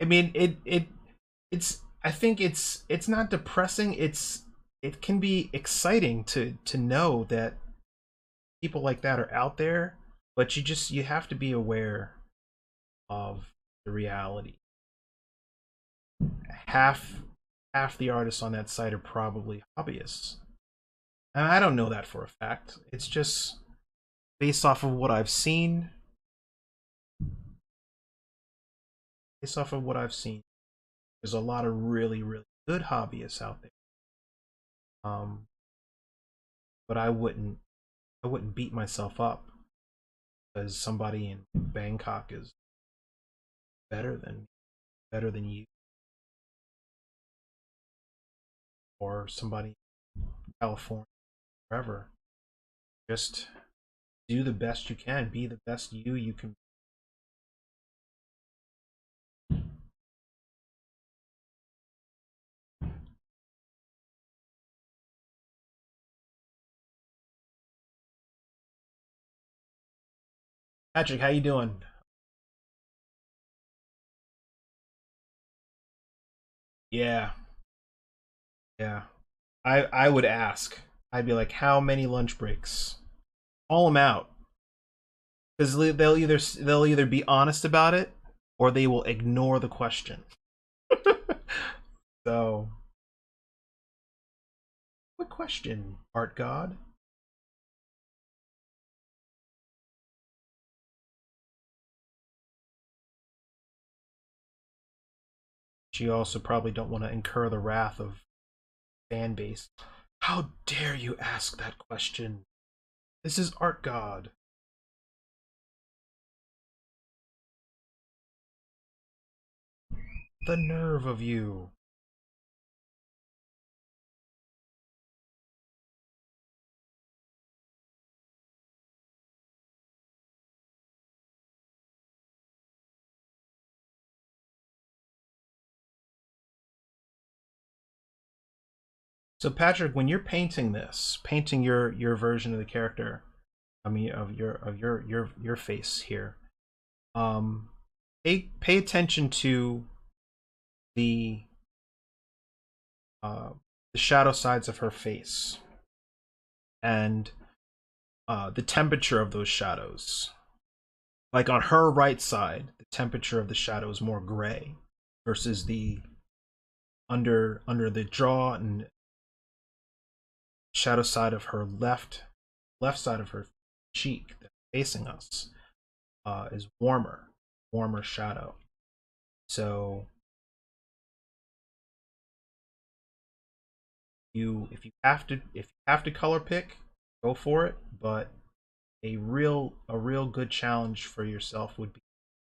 I mean, it's I think it's not depressing. It can be exciting to know that people like that are out there, but you have to be aware of the reality. Half half the artists on that site are probably hobbyists. And I don't know that for a fact. It's just based off of what I've seen. Based off of what I've seen, there's a lot of really, really good hobbyists out there. Um, but I wouldn't beat myself up because somebody in Bangkok is better than you, or somebody in California, wherever. Just do the best you can. Be the best you can. Patrick, how you doing? Yeah, yeah. I would ask. I'd be like, how many lunch breaks? Call them out, because they'll either be honest about it or they will ignore the question. So, what question, Art God? You also probably don't want to incur the wrath of fan base. How dare you ask that question? This is Art God. The nerve of you. So Patrick, when you're painting this, painting your version of the character, I mean of your face here, um, pay attention to the uh, the shadow sides of her face and the temperature of those shadows. Like on her right side, the temperature of the shadow is more gray versus the under the jaw and shadow side of her left side of her cheek that's facing us is warmer shadow. So if you have to color pick, go for it. But a real good challenge for yourself would be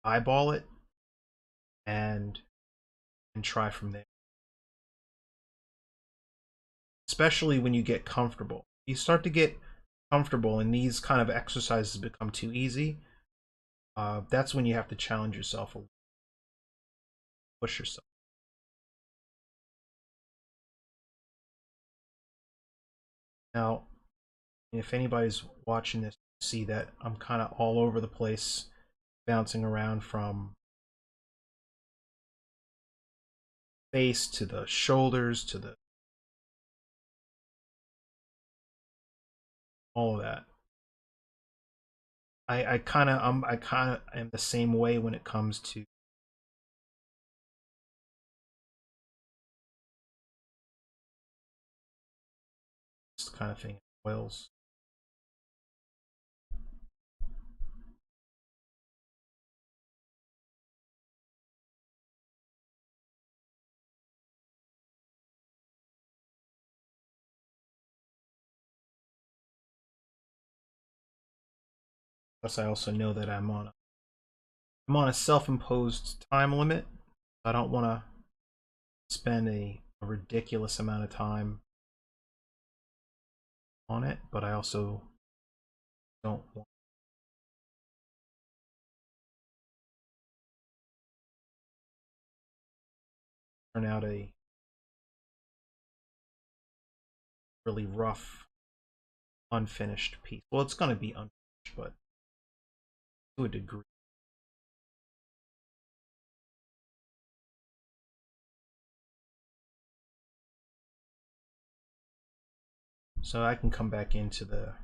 eyeball it and try from there. Especially when you get comfortable. You start to get comfortable and these kind of exercises become too easy. That's when you have to challenge yourself a little, push yourself. Now, if anybody's watching this, see that I'm kind of all over the place, bouncing around from face to the shoulders to the all of that. I kind of am the same way when it comes to this kind of thing. Oils. Plus, I also know that I'm on a self-imposed time limit. I don't want to spend a ridiculous amount of time on it, but I also don't want to turn out a really rough, unfinished piece. Well, it's going to be unfinished, but to a degree. So I can come back into the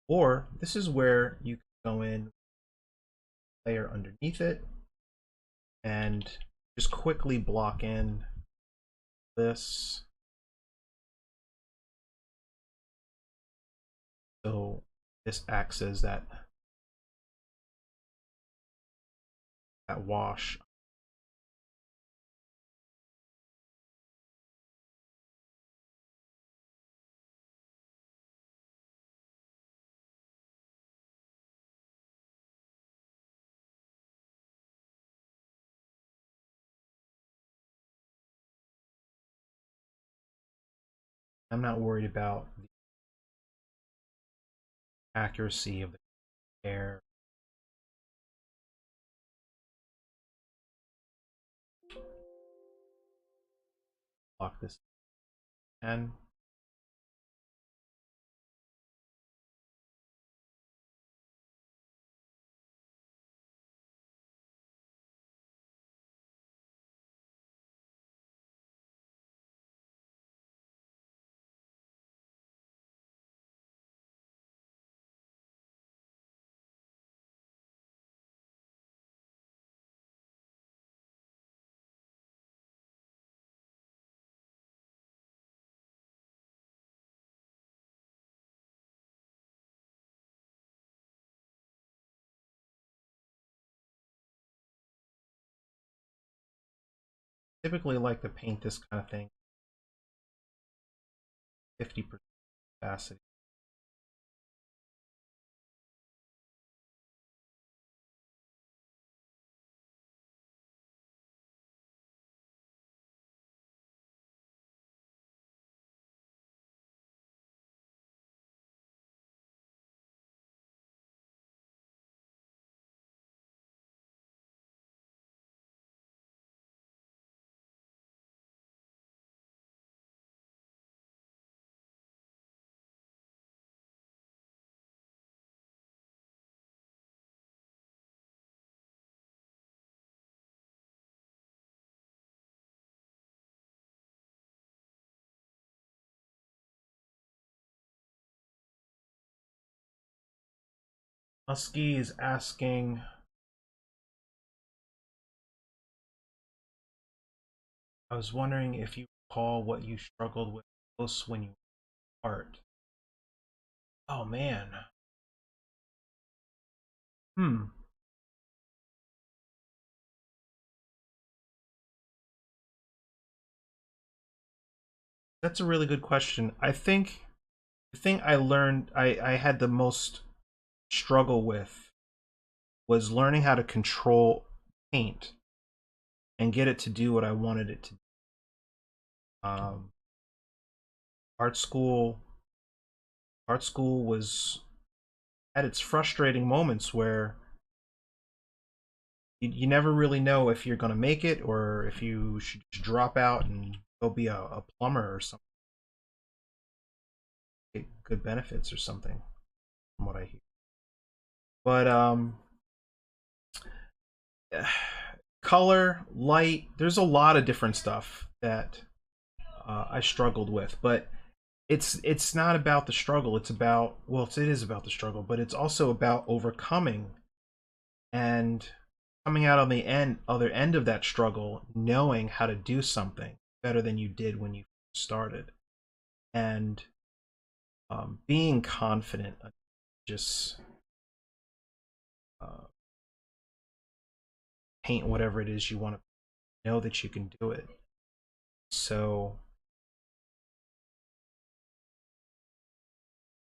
or this is where you can go in layer underneath it and just quickly block in this. So this acts as that wash. I'm not worried about the accuracy of the hair. Block this and typically like to paint this kind of thing 50% opacity. Husky is asking, I was wondering if you recall what you struggled with most when you were art. Oh man. Hmm. That's a really good question. I think the thing I learned I had the most struggle with was learning how to control paint and get it to do what I wanted it to do. Art school art school was had its frustrating moments where you never really know if you're going to make it or if you should just drop out and go be a plumber or something. Get good benefits or something, from what I hear. But color, light, there's a lot of different stuff that I struggled with, but it's not about the struggle. It's about, well, it is about the struggle, but it's also about overcoming and coming out on the other end of that struggle, knowing how to do something better than you did when you started, and being confident, just paint whatever it is you want to, know that you can do it. So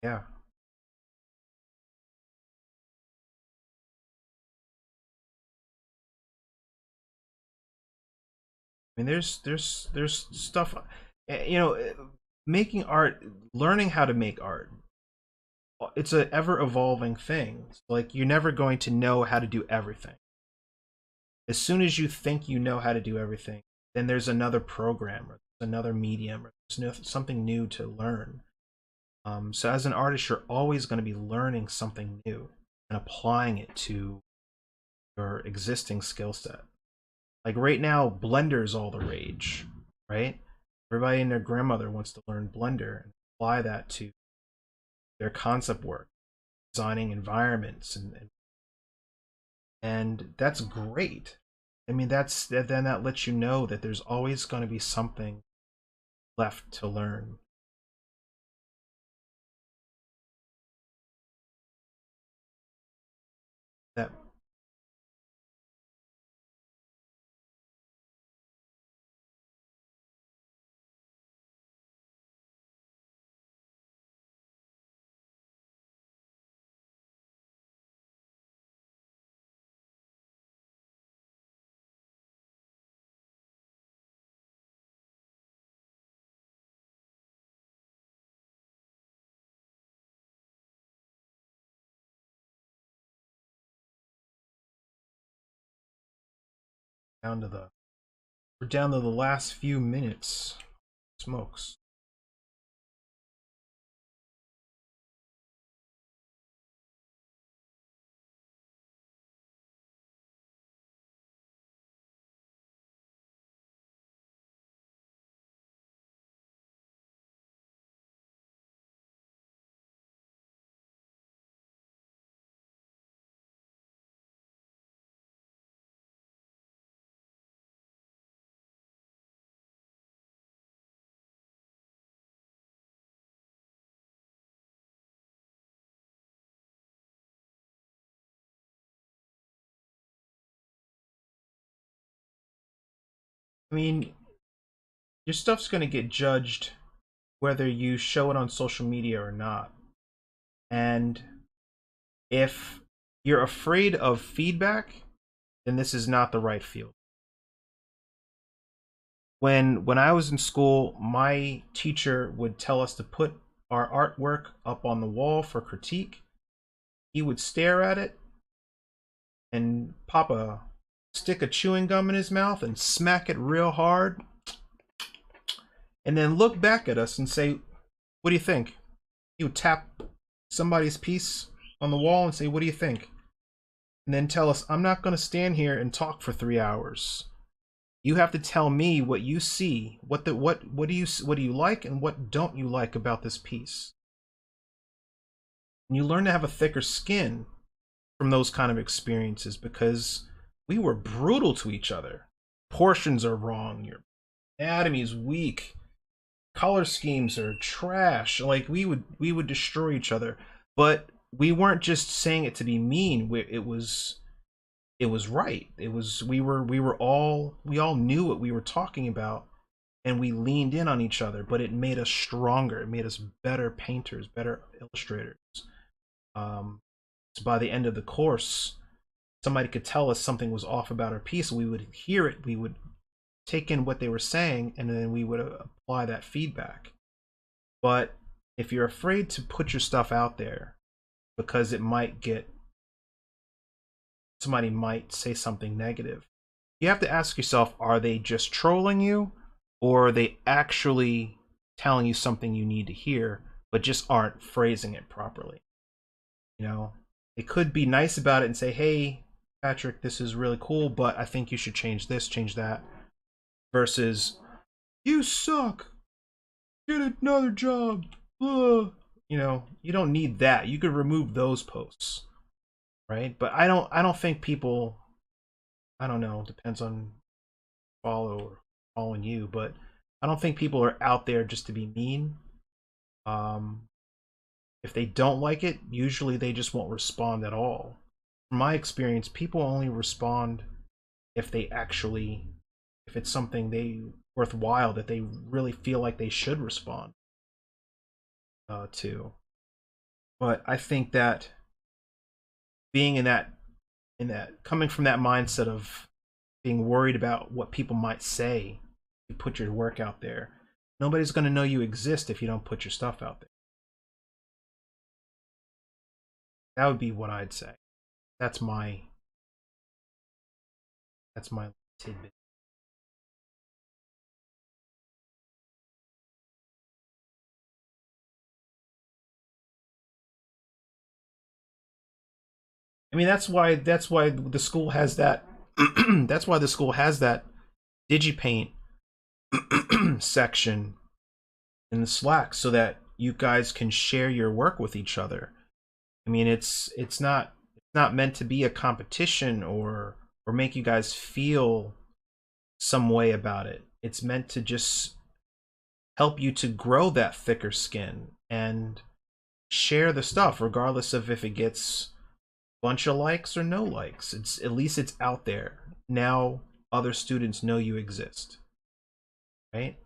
yeah. I mean, there's stuff, making art, learning how to make art. It's an ever evolving thing. Like, you're never going to know how to do everything. As soon as you think you know how to do everything, then there's another program or another medium or there's something new to learn. So as an artist, you're always going to be learning something new and applying it to your existing skill set. Like right now, Blender is all the rage, right? Everybody and their grandmother wants to learn Blender and apply that to their concept work, designing environments, and that's great. I mean, then that lets you know that there's always going to be something left to learn. That down to the we're down to the last few minutes. Smokes. I mean, your stuff's going to get judged whether you show it on social media or not. And if you're afraid of feedback, then this is not the right field. When I was in school, my teacher would tell us to put our artwork up on the wall for critique. He would stare at it and pop a stick of chewing gum in his mouth and smack it real hard, and then look back at us and say, "What do you think?" He would tap somebody's piece on the wall and say, "What do you think?" And then tell us, "I'm not going to stand here and talk for 3 hours. You have to tell me what you see. What do you like and what don't you like about this piece?" And you learn to have a thicker skin from those kind of experiences, because we were brutal to each other. Portions are wrong. Your anatomy is weak. Color schemes are trash. Like, we would destroy each other, but we weren't just saying it to be mean. It was right. We all knew what we were talking about, and we leaned in on each other, but it made us stronger. It made us better painters, better illustrators. So by the end of the course, somebody could tell us something was off about our piece. We would hear it, we would take in what they were saying, and then we would apply that feedback. But if you're afraid to put your stuff out there because it might get, somebody might say something negative, you have to ask yourself, are they just trolling you, or are they actually telling you something you need to hear but just aren't phrasing it properly? You know, it could be nice about it and say, hey Patrick, this is really cool, but I think you should change this, change that, versus you suck, get another job. Ugh. You know, you don't need that. You could remove those posts, right? But I don't think people, I don't know, depends on follow or following you, but I don't think people are out there just to be mean. If they don't like it, usually they just won't respond at all. From my experience, people only respond if they actually, if it's something they worthwhile that they really feel like they should respond to. But I think that being in that coming from that mindset of being worried about what people might say, you put your work out there, nobody's going to know you exist if you don't put your stuff out there. That would be what I'd say. That's my tidbit. I mean, that's why the school has that that's why the school has that DigiPaint section in the Slack, so that you guys can share your work with each other. I mean, it's not meant to be a competition or make you guys feel some way about it. It's meant to just help you to grow that thicker skin and share the stuff, regardless of if it gets a bunch of likes or no likes. It's at least it's out there. Now other students know you exist, right?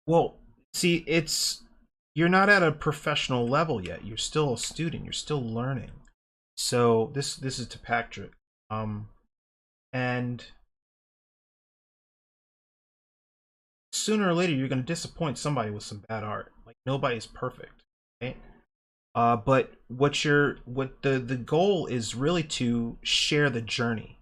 Well, see, you're not at a professional level yet. You're still a student. You're still learning. So this is to Patrick. And sooner or later you're going to disappoint somebody with some bad art. Like, nobody's perfect, right? But what the goal is really to share the journey,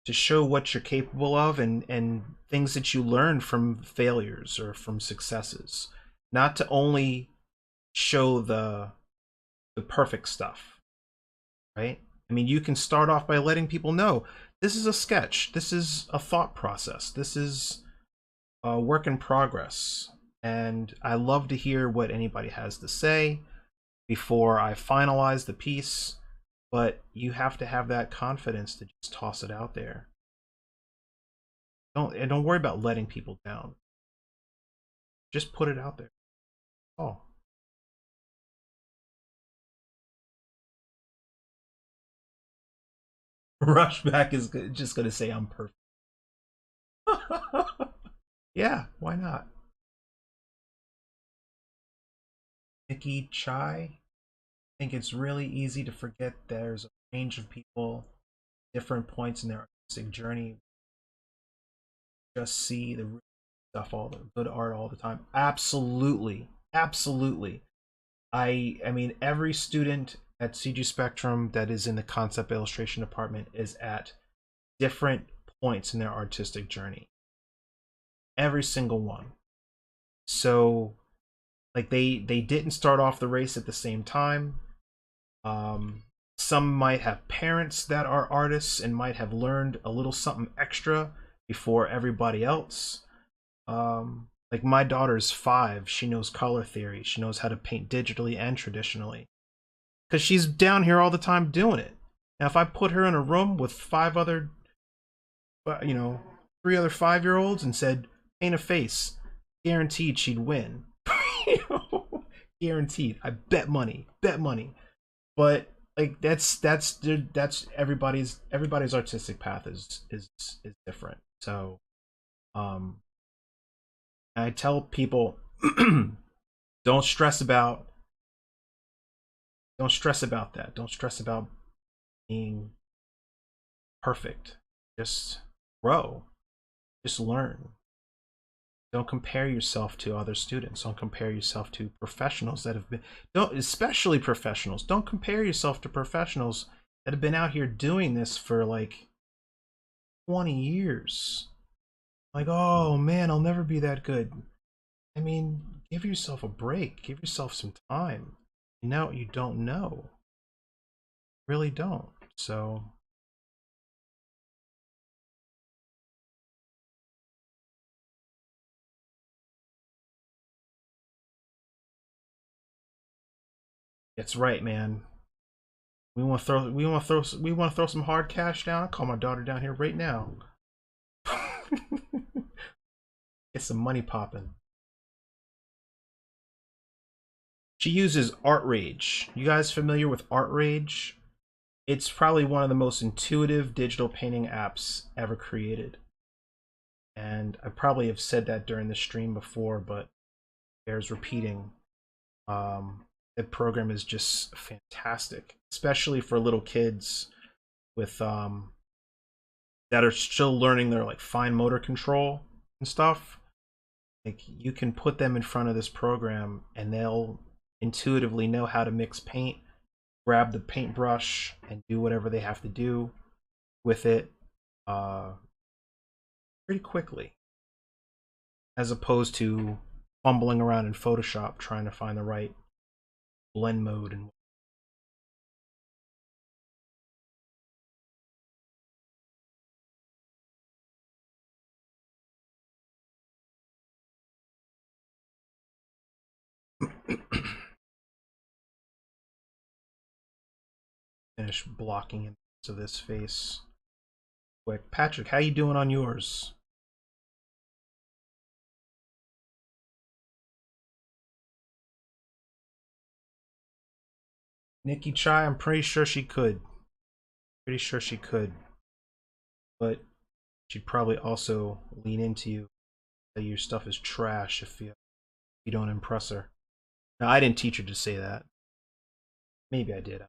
to show what you're capable of, and things that you learn from failures or from successes, not to only show the perfect stuff, right? I mean, you can start off by letting people know this is a sketch, this is a thought process, this is a work in progress, and I love to hear what anybody has to say. before I finalize the piece, but you have to have that confidence to just toss it out there. Don't worry about letting people down. Just put it out there. Oh. Rushback is just gonna say I'm perfect. Yeah, why not? Nikki Chai. I think it's really easy to forget there's a range of people, different points in their artistic journey. Just see the stuff, all the good art all the time. Absolutely, absolutely. I mean, every student at CG Spectrum that is in the concept illustration department is at different points in their artistic journey. Every single one. So, like, they didn't start off the race at the same time. Some might have parents that are artists and might have learned a little something extra before everybody else. Like, my daughter's 5. She knows color theory. She knows how to paint digitally and traditionally. Because she's down here all the time doing it. Now, if I put her in a room with 5 other, 3 other 5-year-olds and said, paint a face, guaranteed she'd win. Guaranteed. I bet money. Bet money. But like that's everybody's artistic path is different. So I tell people don't stress about that. Don't stress about being perfect. Just grow. Just learn. Don't compare yourself to other students. Don't compare yourself to professionals that have been, especially professionals. Don't compare yourself to professionals that have been out here doing this for like 20 years. Like, oh man, I'll never be that good. I mean, give yourself a break. Give yourself some time. You know what you don't know. Really don't. So it's right, man. We want to throw some hard cash down. I'll call my daughter down here right now. Get some money popping. She uses Art Rage. You guys familiar with Art Rage? It's probably one of the most intuitive digital painting apps ever created. And I probably have said that during the stream before, but bears repeating. The program is just fantastic, especially for little kids with that are still learning their like fine motor control and stuff. Like, you can put them in front of this program and they'll intuitively know how to mix paint, grab the paintbrush, and do whatever they have to do with it pretty quickly, as opposed to fumbling around in Photoshop trying to find the right blend mode and finish blocking into this face quick. Patrick, how you doing on yours? Nikki Chai, I'm pretty sure she could. Pretty sure she could. But she'd probably also lean into you that your stuff is trash if you don't impress her. Now, I didn't teach her to say that. Maybe I did.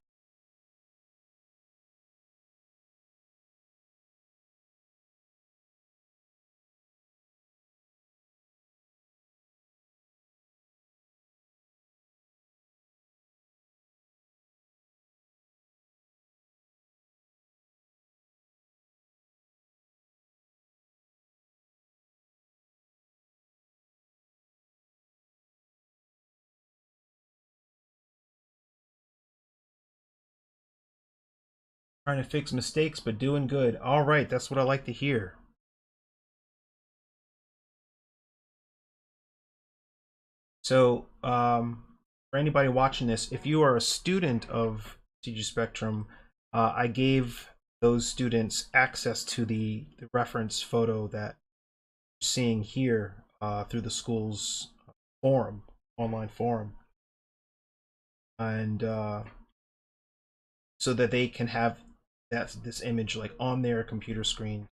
Trying to fix mistakes, but doing good. All right, that's what I like to hear. So, for anybody watching this, if you are a student of CG Spectrum, I gave those students access to the reference photo that you're seeing here through the school's forum, online forum, and so that they can have this image like on their computer screen.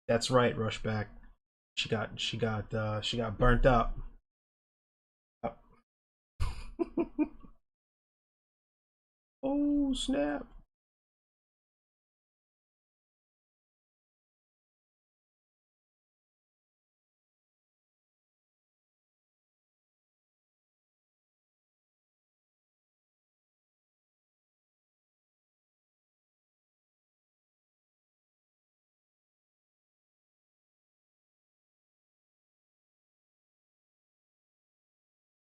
That's right, Rushback. She got burnt up. Oh snap!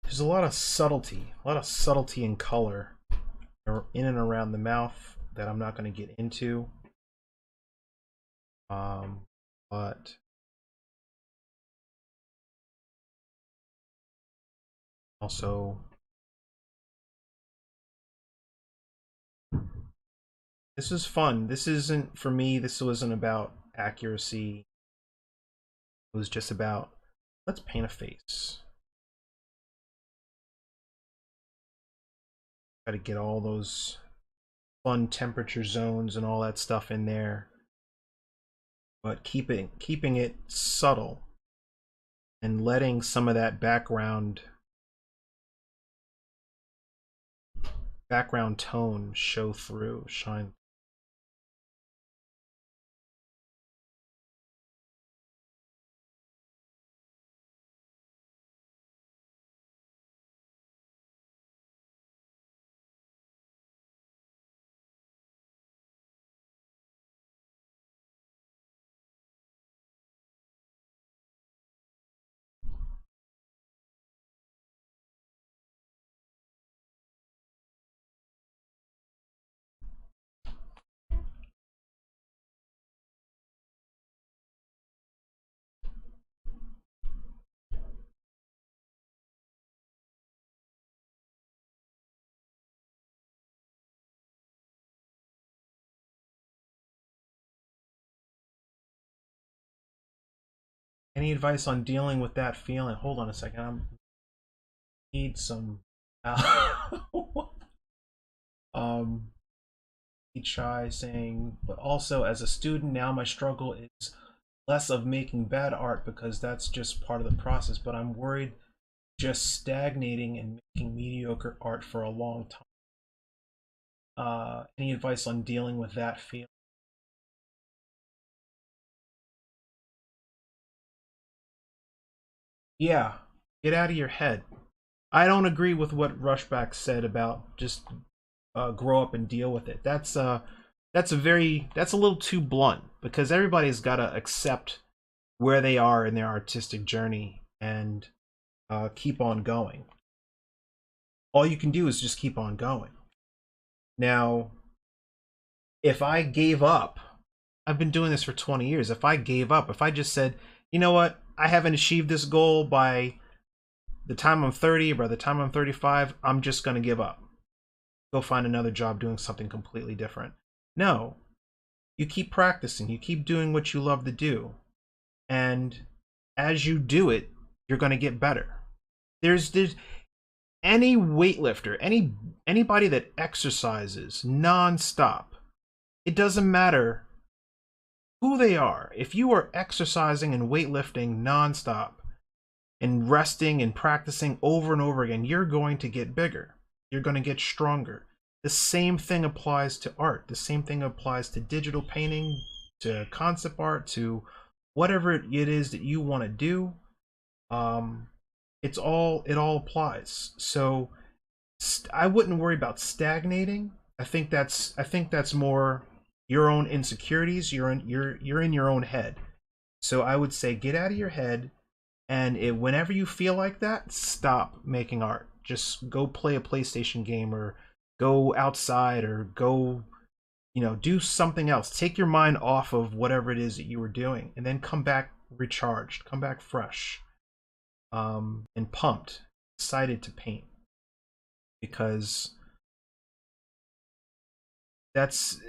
There's a lot of subtlety in color in and around the mouth that I'm not going to get into. But also, this is fun. This isn't, for me, this wasn't about accuracy. It was just about, let's paint a face. Try to get all those fun temperature zones and all that stuff in there, but keeping it subtle and letting some of that background tone show through, shine. Any advice on dealing with that feeling? Hold on a second. I need some. Chai saying, but also as a student now, my struggle is less of making bad art because that's just part of the process. But I'm worried just stagnating and making mediocre art for a long time. Any advice on dealing with that feeling? Yeah, get out of your head. I don't agree with what Rushback said about just grow up and deal with it. That's a little too blunt, because everybody's got to accept where they are in their artistic journey and keep on going. All you can do is just keep on going. Now, if I gave up, I've been doing this for 20 years. If I gave up, if I just said, you know what, I haven't achieved this goal by the time I'm 30 or by the time I'm 35, I'm just going to give up. Go find another job doing something completely different. No, you keep practicing. You keep doing what you love to do. And as you do it, you're going to get better. There's any weightlifter, anybody that exercises nonstop, it doesn't matter who they are. If you are exercising and weightlifting nonstop and resting and practicing over and over again, you're going to get bigger. You're going to get stronger. The same thing applies to art. The same thing applies to digital painting, to concept art, to whatever it is that you want to do. It all applies. So I wouldn't worry about stagnating. I think that's more your own insecurities. You're in your own head. So I would say get out of your head, and whenever you feel like that, stop making art. Just go play a PlayStation game, or go outside, or go you know, do something else. Take your mind off of whatever it is that you were doing, and then come back recharged, come back fresh, and pumped, excited to paint, because that's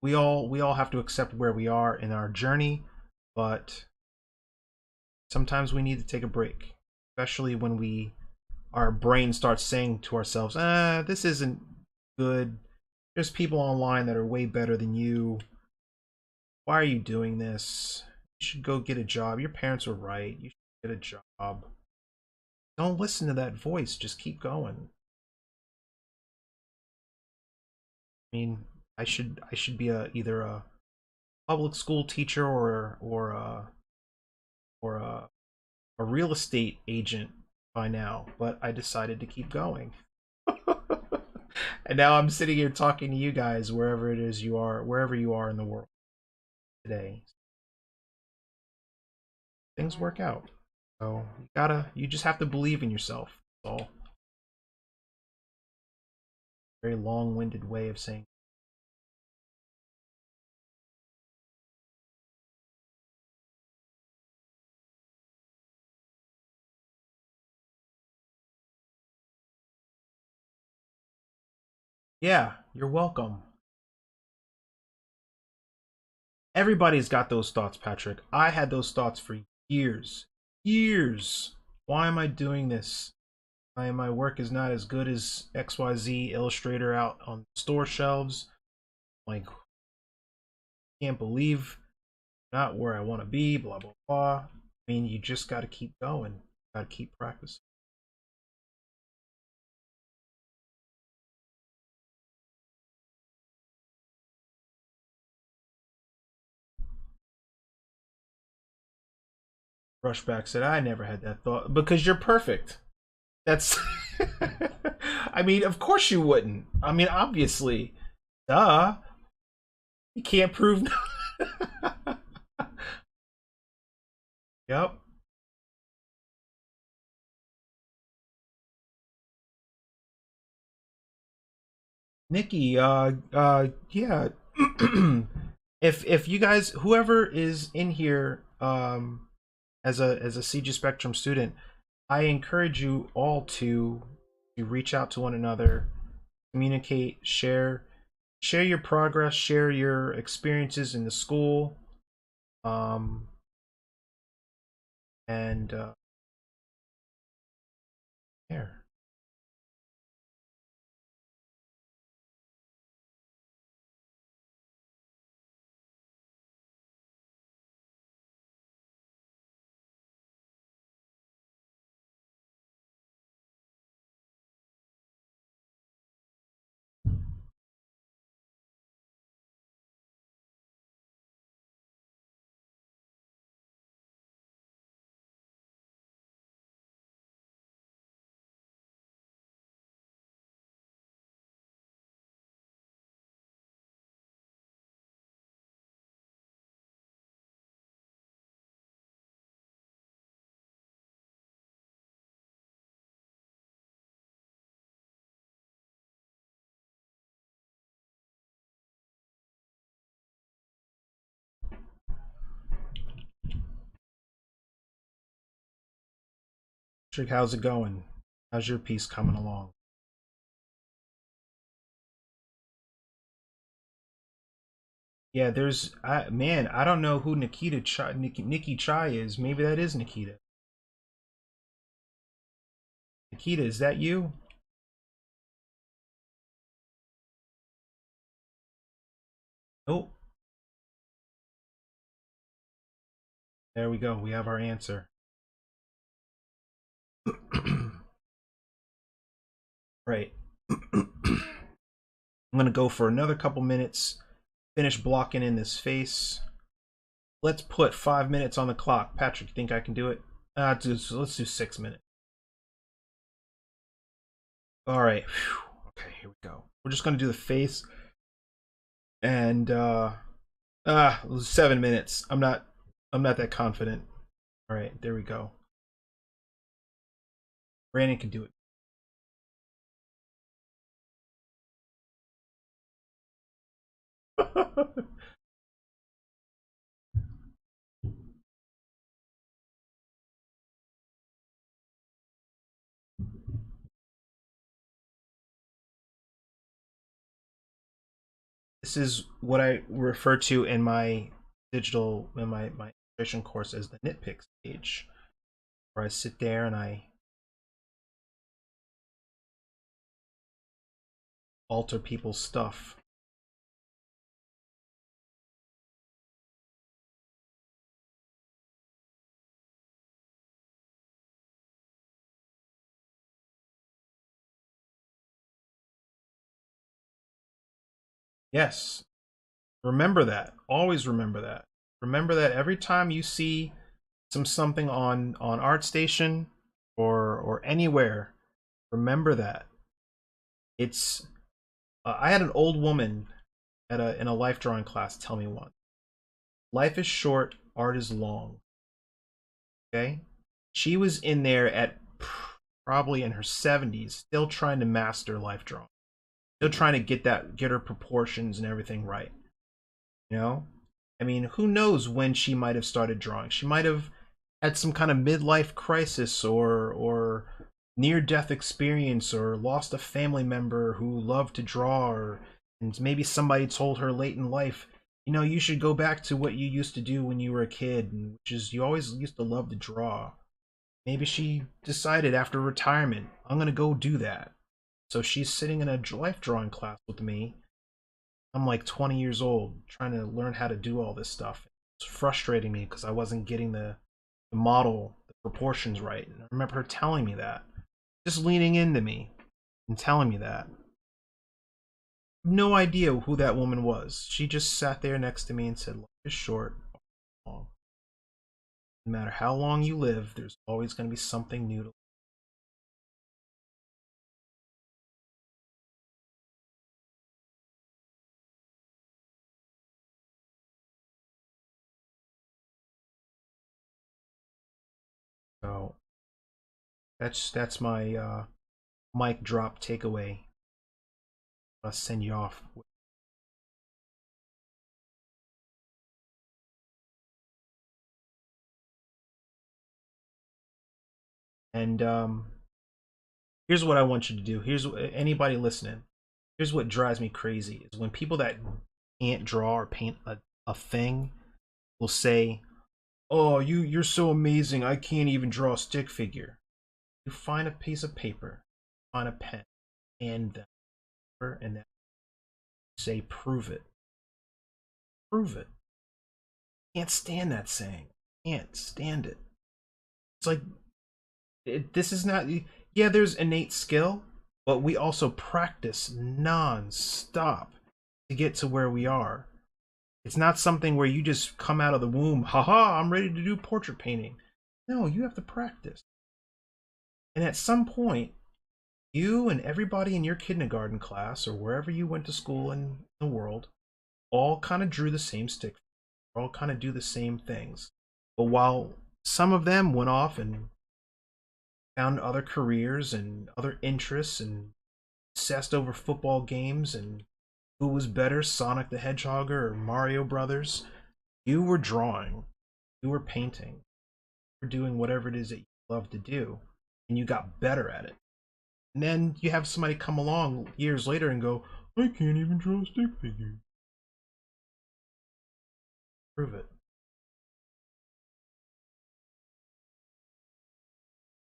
we all have to accept where we are in our journey, but sometimes we need to take a break, especially when our brain starts saying to ourselves, this isn't good. There's people online that are way better than you. Why are you doing this? You should go get a job. Your parents were right. You should get a job. Don't listen to that voice. Just keep going. I mean, I should be either a public school teacher or a real estate agent by now, but I decided to keep going. And now I'm sitting here talking to you guys wherever it is you are, wherever you are in the world today. Things work out. So you just have to believe in yourself. That's all. Very long-winded way of saying. Yeah, you're welcome. Everybody's got those thoughts, Patrick. I had those thoughts for years. Years. Why am I doing this? My work is not as good as XYZ Illustrator out on store shelves. Like, can't believe not where I want to be, blah, blah, blah. I mean, you just got to keep going. Got to keep practicing. Rushback said, I never had that thought. Because you're perfect. That's... I mean, of course you wouldn't. I mean, obviously. Duh. You can't prove... Yep. Nikki, yeah. If you guys, whoever is in here, as a CG Spectrum student, I encourage you all to reach out to one another, communicate, share your progress, share your experiences in the school, and there. Trick, how's it going? How's your piece coming along? Yeah, man, I don't know who Nikki Chai is. Maybe that is Nikita. Nikita, is that you? Nope. There we go. We have our answer. Right. I'm gonna go for another couple minutes, finish blocking in this face. Let's put 5 minutes on the clock. Patrick, you think I can do it? Let's do 6 minutes. All right. Whew. Okay, here we go. We're just gonna do the face, and 7 minutes. I'm not that confident. All right, there we go. Brandon can do it. This is what I refer to in my my illustration course as the nitpick stage, where I sit there and I alter people's stuff. Yes, remember that. Always remember that. Remember that every time you see something on ArtStation or anywhere, remember that. It's I had an old woman at a in a life drawing class tell me once, life is short, art is long. Okay? She was in there at probably in her 70s, still trying to master life drawing. Still trying to get her proportions and everything right. You know? I mean, who knows when she might have started drawing? She might have had some kind of midlife crisis or near death experience or lost a family member who loved to draw, or and maybe somebody told her late in life, you know, you should go back to what you used to do when you were a kid, which is you always used to love to draw. Maybe she decided after retirement, I'm gonna go do that. So she's sitting in a life drawing class with me. I'm like 20 years old trying to learn how to do all this stuff. It's frustrating me because I wasn't getting the model, the proportions right. And I remember her telling me that, just leaning into me and telling me that. No idea who that woman was. She just sat there next to me and said, life is short, long. No matter how long you live, there's always going to be something new to. So that's my mic drop takeaway. I'll send you off. And here's what I want you to do. Here's anybody listening. Here's what drives me crazy is when people that can't draw or paint a thing will say, "Oh, you're so amazing. I can't even draw a stick figure." You find a piece of paper, find a pen, and them, and then say, "Prove it. Prove it." Can't stand that saying. Can't stand it. It's like this is not. Yeah, there's innate skill, but we also practice non-stop to get to where we are. It's not something where you just come out of the womb, haha, I'm ready to do portrait painting. No, you have to practice. And at some point, you and everybody in your kindergarten class or wherever you went to school in the world all kind of drew the same stick, all kind of do the same things. But while some of them went off and found other careers and other interests and obsessed over football games and who was better, Sonic the Hedgehog or Mario Brothers, you were drawing, you were painting, you were doing whatever it is that you love to do, and you got better at it. And then you have somebody come along years later and go, I can't even draw a stick figure. Prove it.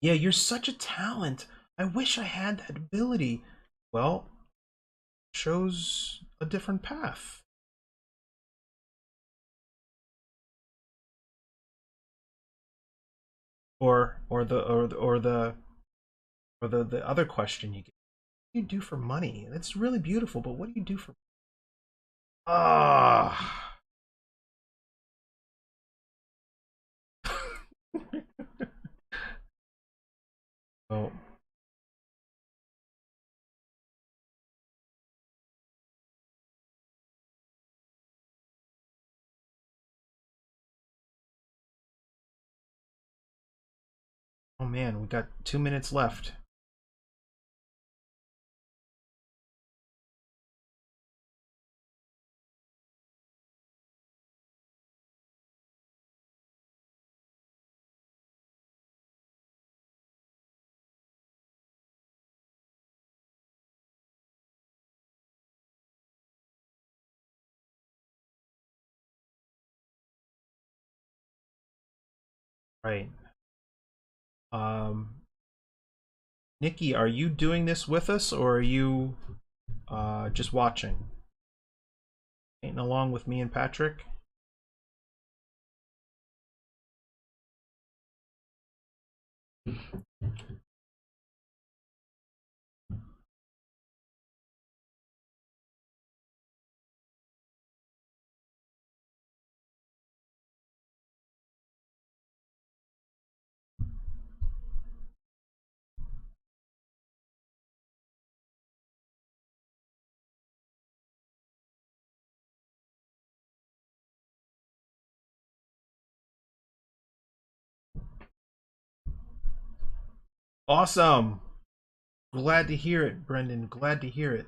Yeah, you're such a talent. I wish I had that ability. Well, shows a different path. Or the other question you get. What do you do for money? That's really beautiful, but what do you do for ah oh oh man, we got 2 minutes left. Right. Nikki, are you doing this with us, or are you just watching? Painting along with me and Patrick? Awesome. Glad to hear it, Brendan. Glad to hear it.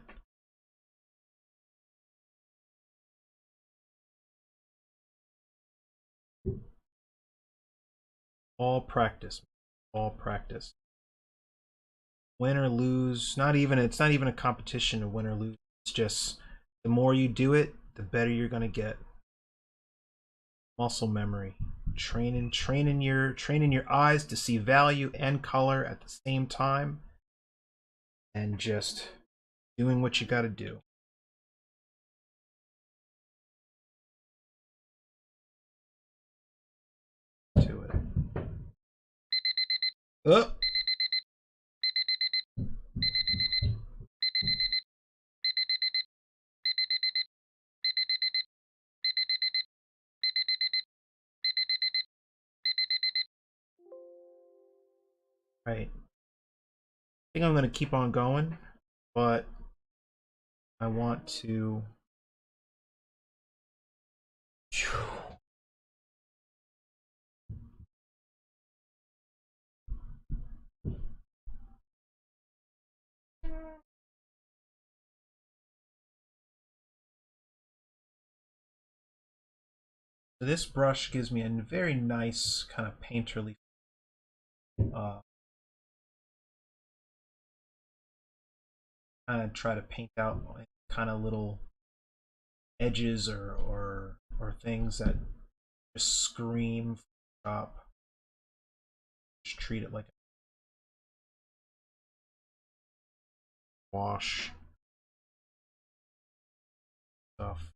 All practice. All practice. Win or lose, it's not even a competition to win or lose. It's just the more you do it, the better you're gonna get. Muscle memory. Training your eyes to see value and color at the same time, and just doing what you gotta do. To it. Oh! Right. I think I'm gonna keep on going, but I want to. This brush gives me a very nice kind of painterly kind of try to paint out kind of little edges or things that just scream shop. Just treat it like a wash stuff.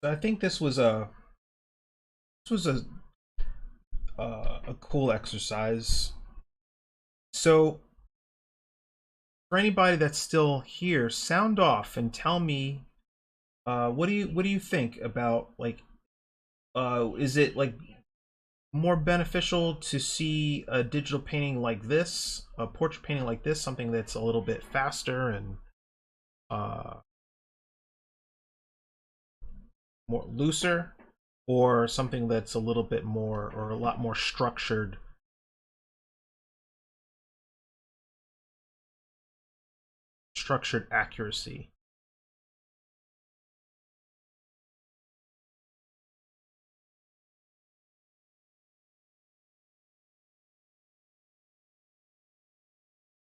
So I think this was a cool exercise. So for anybody that's still here, sound off and tell me what do you think about, like, is it like more beneficial to see a digital painting like this, a portrait painting like this, something that's a little bit faster and uh, more looser, or something that's a little bit more or a lot more structured accuracy.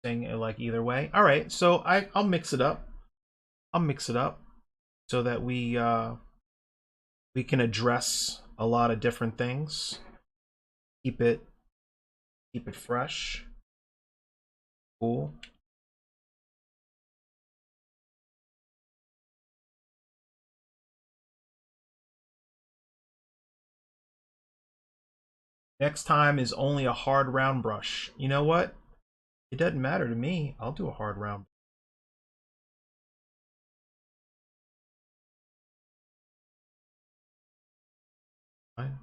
Thing like either way. All right, so I'll mix it up. I'll mix it up so that we can address a lot of different things. Keep it fresh. Cool. Next time is only a hard round brush. You know what? It doesn't matter to me. I'll do a hard round. Fine.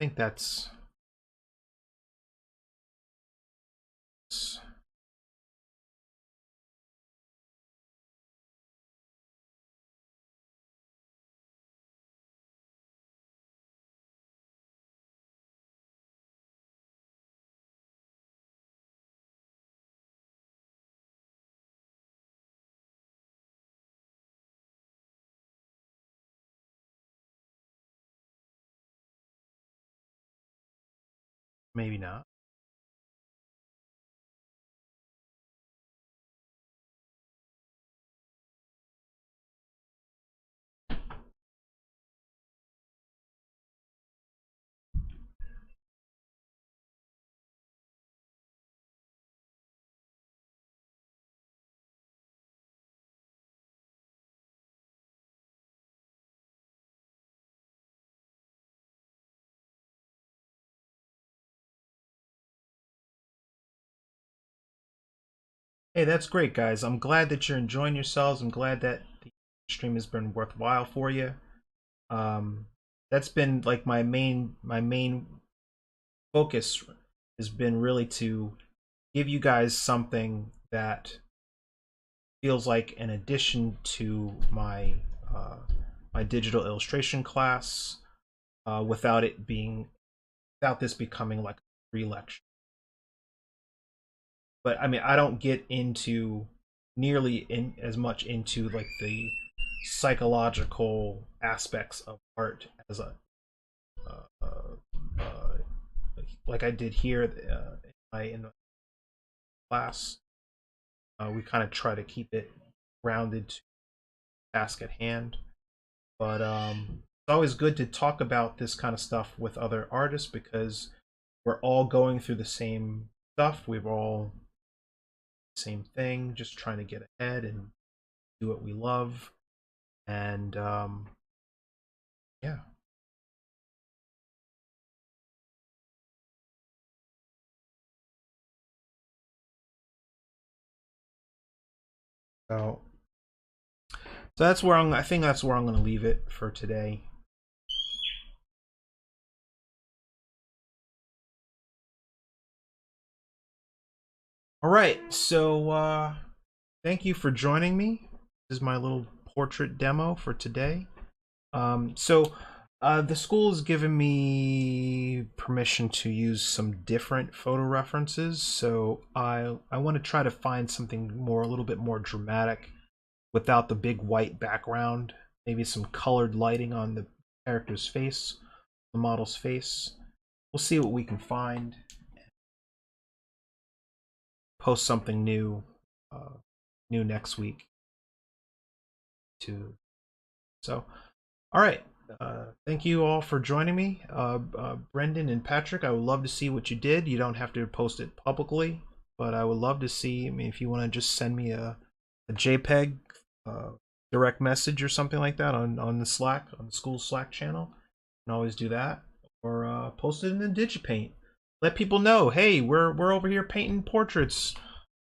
I think that's maybe not. Hey, that's great, guys. I'm glad that you're enjoying yourselves. I'm glad that the stream has been worthwhile for you. Um, that's been like my main focus has been really to give you guys something that feels like an addition to my digital illustration class, without this becoming like a free lecture. But I mean, I don't get into nearly in as much into like the psychological aspects of art as a uh, uh, uh, like I did here in the class. We kind of try to keep it grounded to the task at hand. But it's always good to talk about this kind of stuff with other artists because we're all going through the same stuff. We've all same thing, just trying to get ahead and do what we love. And yeah. So that's where I think that's where I'm going to leave it for today. All right, so thank you for joining me. This is my little portrait demo for today. The school has given me permission to use some different photo references, so I want to try to find something more a little bit more dramatic without the big white background. Maybe some colored lighting on the character's face, the model's face. We'll see what we can find. Post something new, new next week. All right. thank you all for joining me. Brendan and Patrick, I would love to see what you did. You don't have to post it publicly, but I would love to see, I mean, if you want to just send me a JPEG direct message or something like that on the Slack, on the school Slack channel, you can always do that. Or post it in the DigiPaint. Let people know, hey, we're over here painting portraits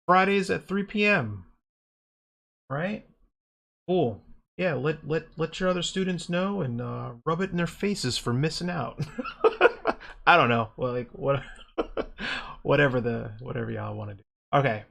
Fridays at 3 p.m. Right? Cool. Yeah, let your other students know and rub it in their faces for missing out. I don't know. Well, like what, whatever y'all want to do. Okay.